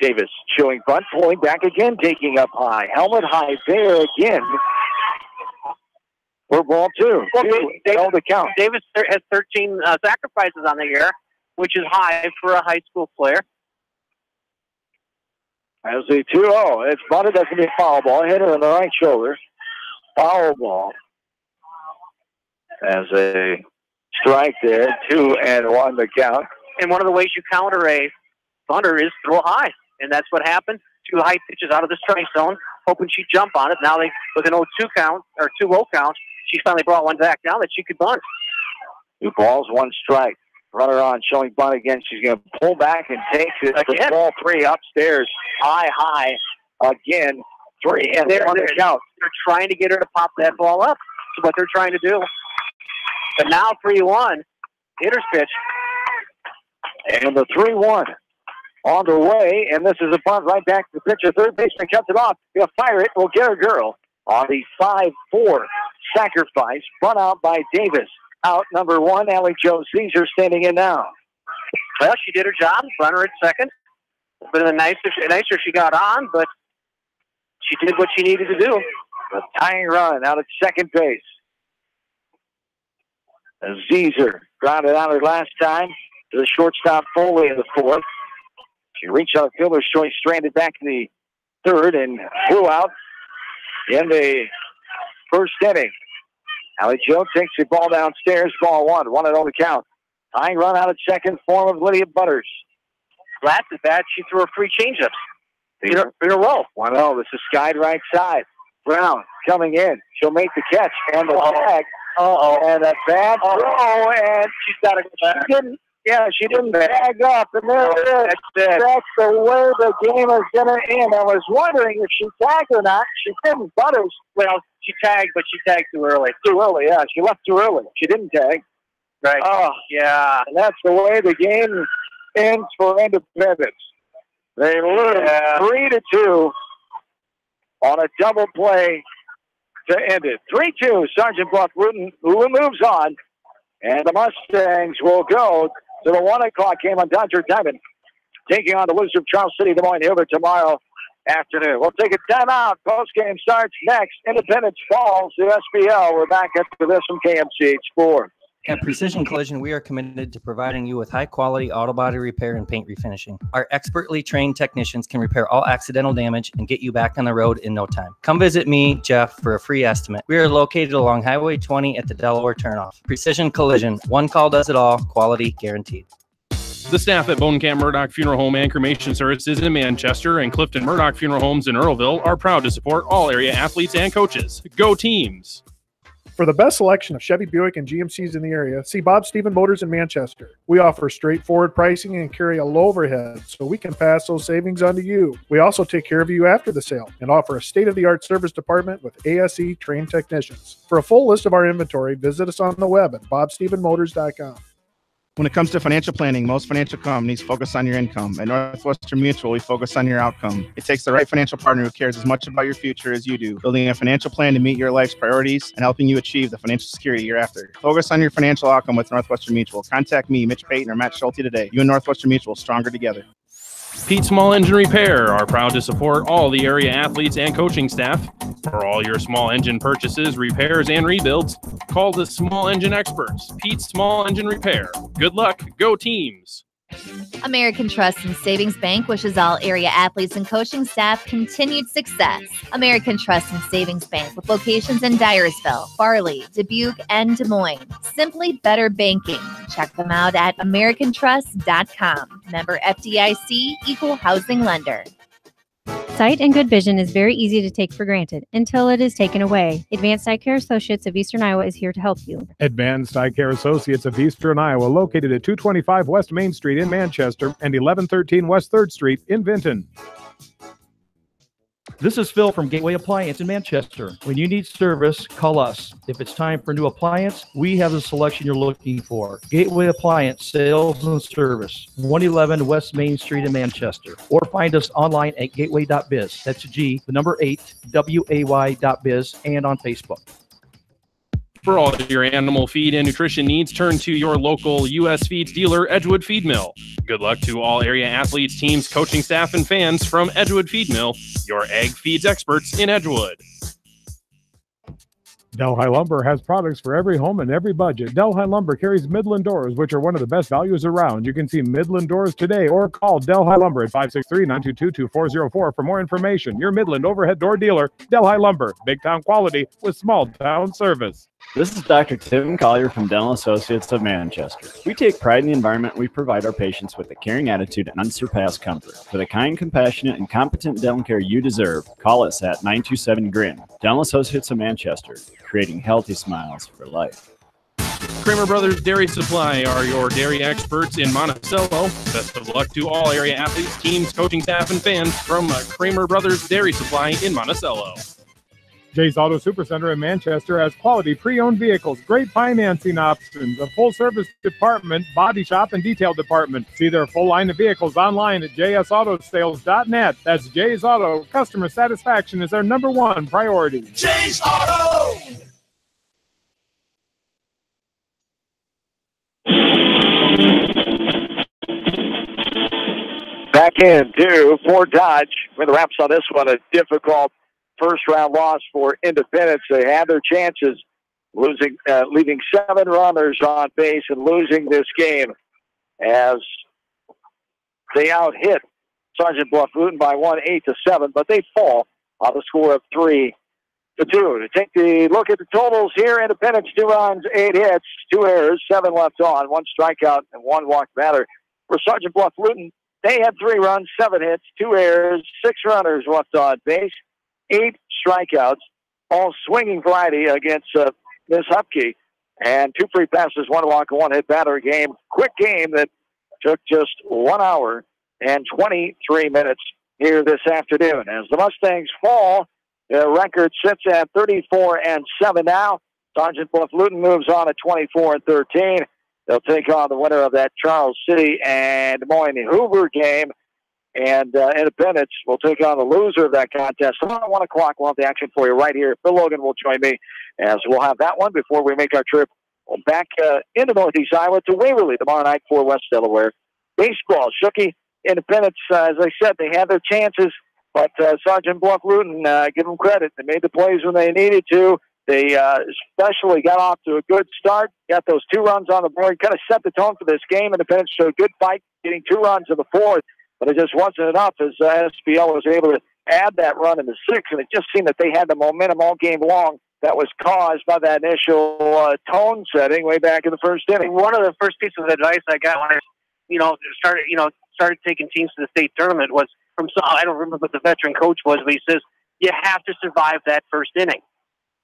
Davis showing bunt, pulling back again, taking up high. Helmet high there again. For ball 2. Davis, the count. Davis has 13 sacrifices on the year, which is high for a high school player. As the 2-0, it's bunted. That's going to be a foul ball. Hit her on the right shoulder. Foul ball. As a strike there. 2-1 the count. And one of the ways you counter a bunter is throw high. And that's what happened. 2 high pitches out of the strike zone, hoping she'd jump on it. Now they, with an 0-2 count, or 2-0 count, she finally brought one back down that she could bunt. 2 balls, 1 strike. Runner on, showing bunt again. She's going to pull back and takes it. For ball 3 upstairs. High. Again. 3 and they're on the count. They're trying to get her to pop that ball up. That's what they're trying to do. But now 3-1. Hitter's pitch. And the 3-1 on the way. And this is a bunt right back to the pitcher. Third baseman cuts it off. He'll fire it. Will get a girl on the 5-4 sacrifice. Bunt out by Davis. Out number 1, Allie Jo Caesar standing in now. Well, she did her job. Runner at second. But nicer she got on, but she did what she needed to do. A tying run out at second base. Caesar grounded out her last time to the shortstop Foley in the 4th. She reached out a fielder's choice, stranded back in the 3rd, and flew out in the first inning. Allie Jo takes the ball downstairs. Ball 1. 1-0 the count. Tying run out at second, form of Lydia Butters. Last at bat, she threw her 3 changeups in a row. 1-0. This is skied right side. Brown coming in. She'll make the catch and the tag. And a bad throw, and she's got to go back. She didn't tag up, and there it is. That's the way the game is going to end. I was wondering if she tagged or not. She didn't. Butters, well, she tagged, but she tagged too early. Too early, yeah. She left too early. She didn't tag. Right. Oh, yeah. And that's the way the game ends for Independence. They lose 3-2 on a double play to end it. 3-2, Sergeant BLUFF-LUTON, who moves on, and the Mustangs will go to the 1 o'clock game on Dodger Diamond, taking on the Wizards of Charles City, Des Moines Hilbert tomorrow afternoon. We'll take a timeout. Postgame starts next. Independence falls to SBL. We're back after this from KMCH Sports. At Precision Collision, we are committed to providing you with high-quality auto body repair and paint refinishing. Our expertly trained technicians can repair all accidental damage and get you back on the road in no time. Come visit me, Jeff, for a free estimate. We are located along Highway 20 at the Delaware turnoff. Precision Collision. One call does it all. Quality guaranteed. The staff at Bonecamp Murdoch Funeral Home and Cremation Services in Manchester and Clifton Murdoch Funeral Homes in Earlville are proud to support all area athletes and coaches. Go teams! For the best selection of Chevy, Buick, and GMCs in the area, see Bob Stephen Motors in Manchester. We offer straightforward pricing and carry a low overhead, so we can pass those savings on to you. We also take care of you after the sale and offer a state-of-the-art service department with ASE trained technicians. For a full list of our inventory, visit us on the web at bobstephenmotors.com. When it comes to financial planning, most financial companies focus on your income. At Northwestern Mutual, we focus on your outcome. It takes the right financial partner who cares as much about your future as you do, building a financial plan to meet your life's priorities and helping you achieve the financial security you're after. Focus on your financial outcome with Northwestern Mutual. Contact me, Mitch Payton, or Matt Schulte today. You and Northwestern Mutual, stronger together. Pete Small Engine Repair are proud to support all the area athletes and coaching staff. For all your small engine purchases, repairs, and rebuilds, call the Small Engine Experts, Pete Small Engine Repair. Good luck, go teams! American Trust and Savings Bank wishes all area athletes and coaching staff continued success. American Trust and Savings Bank with locations in Dyersville, Farley, Dubuque, and Des Moines. Simply better banking. Check them out at americantrust.com. Member FDIC, equal housing lender. Sight and good vision is very easy to take for granted until it is taken away. Advanced Eye Care Associates of Eastern Iowa is here to help you. Advanced Eye Care Associates of Eastern Iowa, located at 225 West Main Street in Manchester and 1113 West 3rd Street in Vinton. This is Phil from Gateway Appliance in Manchester. When you need service, call us. If it's time for a new appliance, we have the selection you're looking for. Gateway Appliance Sales and Service, 111 West Main Street in Manchester. Or find us online at gateway.biz. That's G, the number 8, WAY.biz, and on Facebook. For all your animal feed and nutrition needs, turn to your local U.S. Feeds dealer, Edgewood Feed Mill. Good luck to all area athletes, teams, coaching staff, and fans from Edgewood Feed Mill, your ag feeds experts in Edgewood. Delhi Lumber has products for every home and every budget. Delhi Lumber carries Midland doors, which are one of the best values around. You can see Midland doors today or call Delhi Lumber at 563-922-2404 for more information. Your Midland overhead door dealer, Delhi Lumber. Big town quality with small town service. This is Dr. Tim Collier from Dental Associates of Manchester. We take pride in the environment we provide our patients with a caring attitude and unsurpassed comfort. For the kind, compassionate, and competent dental care you deserve, call us at 927-GRIN. Dental Associates of Manchester, creating healthy smiles for life. Kramer Brothers Dairy Supply are your dairy experts in Monticello. Best of luck to all area athletes, teams, coaching staff, and fans from Kramer Brothers Dairy Supply in Monticello. Jay's Auto Supercenter in Manchester has quality pre-owned vehicles, great financing options, a full-service department, body shop, and detail department. See their full line of vehicles online at jsautosales.net. That's Jay's Auto. Customer satisfaction is their #1 priority. Jay's Auto! Back into Fort Dodge. With the wraps on this one, a difficult first-round loss for Independence. They had their chances, leaving 7 runners on base and losing this game as they out-hit Sergeant BLUFF-LUTON by 8-7, but they fall on the score of 3-2. To take the look at the totals here, Independence 2 runs, 8 hits, 2 errors, 7 left on, 1 strikeout, and 1 walk batter. For Sergeant BLUFF-LUTON, they had 3 runs, 7 hits, 2 errors, 6 runners left on base, 8 strikeouts, all swinging variety against Miss Hupke, and 2 free passes, 1 walk, and 1 hit batter game. Quick game that took just 1 hour and 23 minutes here this afternoon. As the Mustangs fall, their record sits at 34-7 now. Sergeant BLUFF-LUTON moves on at 24-13. They'll take on the winner of that Charles City and Des Moines Hoover game. And Independence will take on the loser of that contest. Tomorrow at 1 o'clock, we'll have the action for you right here. Phil Logan will join me as we'll have that one before we make our trip back into Northeast Iowa to Waverly tomorrow night for West Delaware. Baseball, Shooky, Independence, as I said, they had their chances, but Sergeant BLUFF-LUTON, give them credit. They made the plays when they needed to. They especially got off to a good start, got those 2 runs on the board, kind of set the tone for this game. Independence showed a good fight, getting 2 runs in the 4th. But it just wasn't enough as SPL was able to add that run in the 6th, and it just seemed that they had the momentum all game long that was caused by that initial tone setting way back in the first inning. One of the first pieces of advice I got when I started taking teams to the state tournament was from some, I don't remember what the veteran coach was, but he says you have to survive that first inning.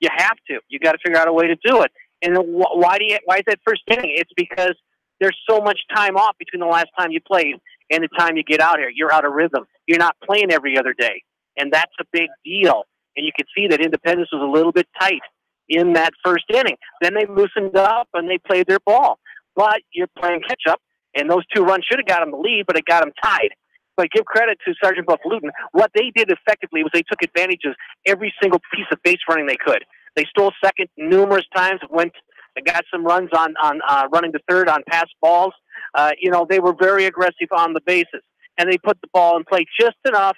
You have to. You got to figure out a way to do it. And why is that first inning? It's because there's so much time off between the last time you played and the time you get out here. You're out of rhythm. You're not playing every other day. And that's a big deal. And you could see that Independence was a little bit tight in that first inning. Then they loosened up and they played their ball. But you're playing catch-up, and those 2 runs should have got them the lead, but it got them tied. But give credit to Sergeant BLUFF-LUTON. What they did effectively was they took advantage of every single piece of base running they could. They stole second numerous times, they got some runs on running to third on pass balls. They were very aggressive on the bases. and they put the ball in play just enough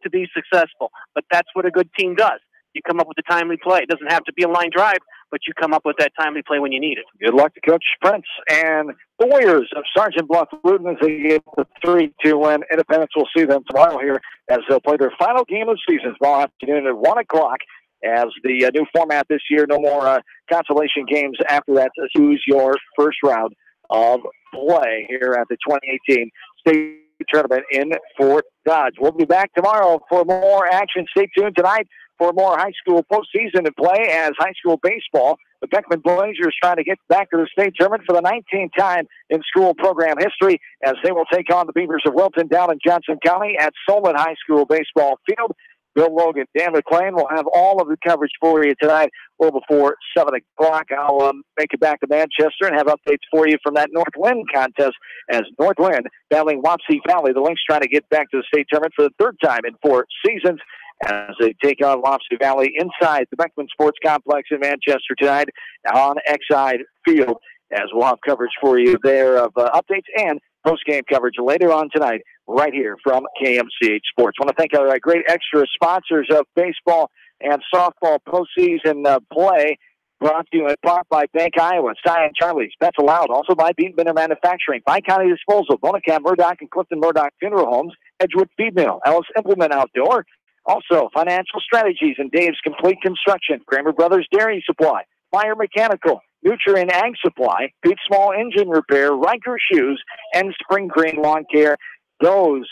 to be successful. But that's what a good team does. You come up with a timely play. It doesn't have to be a line drive, but you come up with that timely play when you need it. Good luck to Coach Prince and the Warriors of Sergeant Bluff-Luton as they get the 3-2 win. Independence will see them tomorrow here as they'll play their final game of the season tomorrow afternoon at 1 o'clock. As the new format this year, no more consolation games after that. To choose your first round of play here at the 2018 state tournament in Fort Dodge. We'll be back tomorrow for more action. Stay tuned tonight for more high school postseason to play as high school baseball. The Beckman Blazers trying to get back to the state tournament for the 19th time in school program history as they will take on the Beavers of Wilton down in Johnson County at Solon High School Baseball Field. Bill Logan, Dan McClain will have all of the coverage for you tonight, a little before 7 o'clock. I'll make it back to Manchester and have updates for you from that Northwind contest as Northwind battling Wapsie Valley. The Lynx trying to get back to the state tournament for the third time in 4 seasons as they take on Wapsie Valley inside the Beckman Sports Complex in Manchester tonight on Exide Field. As we'll have coverage for you there of updates and post-game coverage later on tonight right here from KMCH Sports. I want to thank our great extra sponsors of baseball and softball postseason play, brought to you in part by Bank Iowa, Cyan Charlie's, Pets Aloud, also by Beat Binder Manufacturing, by County Disposal, Bonacam, Murdoch, and Clifton Murdoch Funeral Homes, Edgewood Feed Mill, Ellis Implement Outdoor, also Financial Strategies and Dave's Complete Construction, Kramer Brothers Dairy Supply, Fire Mechanical, Nutrient Ag Supply, Pete Small Engine Repair, Riker Shoes, and Spring Green Lawn Care. Those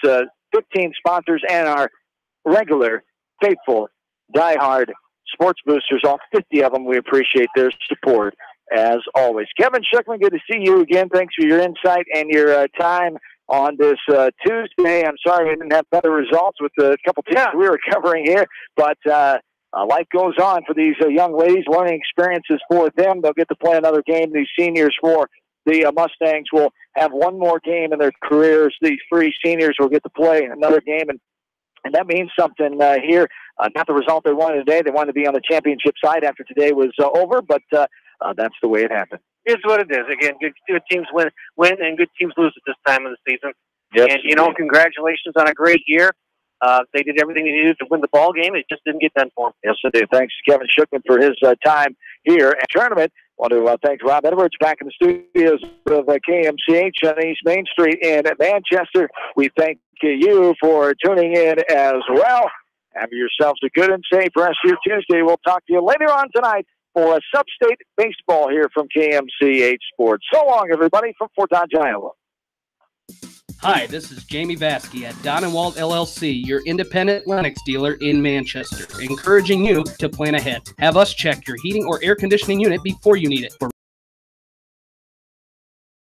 15 sponsors and our regular, faithful, diehard sports boosters, all 50 of them, we appreciate their support as always. Kevin Schuckman, good to see you again. Thanks for your insight and your time on this Tuesday. I'm sorry we didn't have better results with the couple teams we were covering here, but life goes on for these young ladies. Learning experiences for them. They'll get to play another game. These seniors for the Mustangs will have one more game in their careers. These 3 seniors will get to play another game, and that means something here. Not the result they wanted today. They wanted to be on the championship side after today was over, but that's the way it happened. Here's what it is. Again, good teams win and good teams lose at this time of the season. Yes, and, congratulations on a great year. They did everything they needed to win the ball game. It just didn't get done for them. Yes, it did. Thanks to Kevin Schuckman for his time here at the tournament. I want to thank Rob Edwards back in the studios of KMCH on East Main Street in Manchester. We thank you for tuning in as well. Have yourselves a good and safe rest of your Tuesday. We'll talk to you later on tonight for a Sub-State Baseball here from KMCH Sports. So long, everybody, from Fort Dodge, Iowa. Hi, this is Jamie Vasky at Don & Walt LLC, your independent Lennox dealer in Manchester, encouraging you to plan ahead. Have us check your heating or air conditioning unit before you need it. For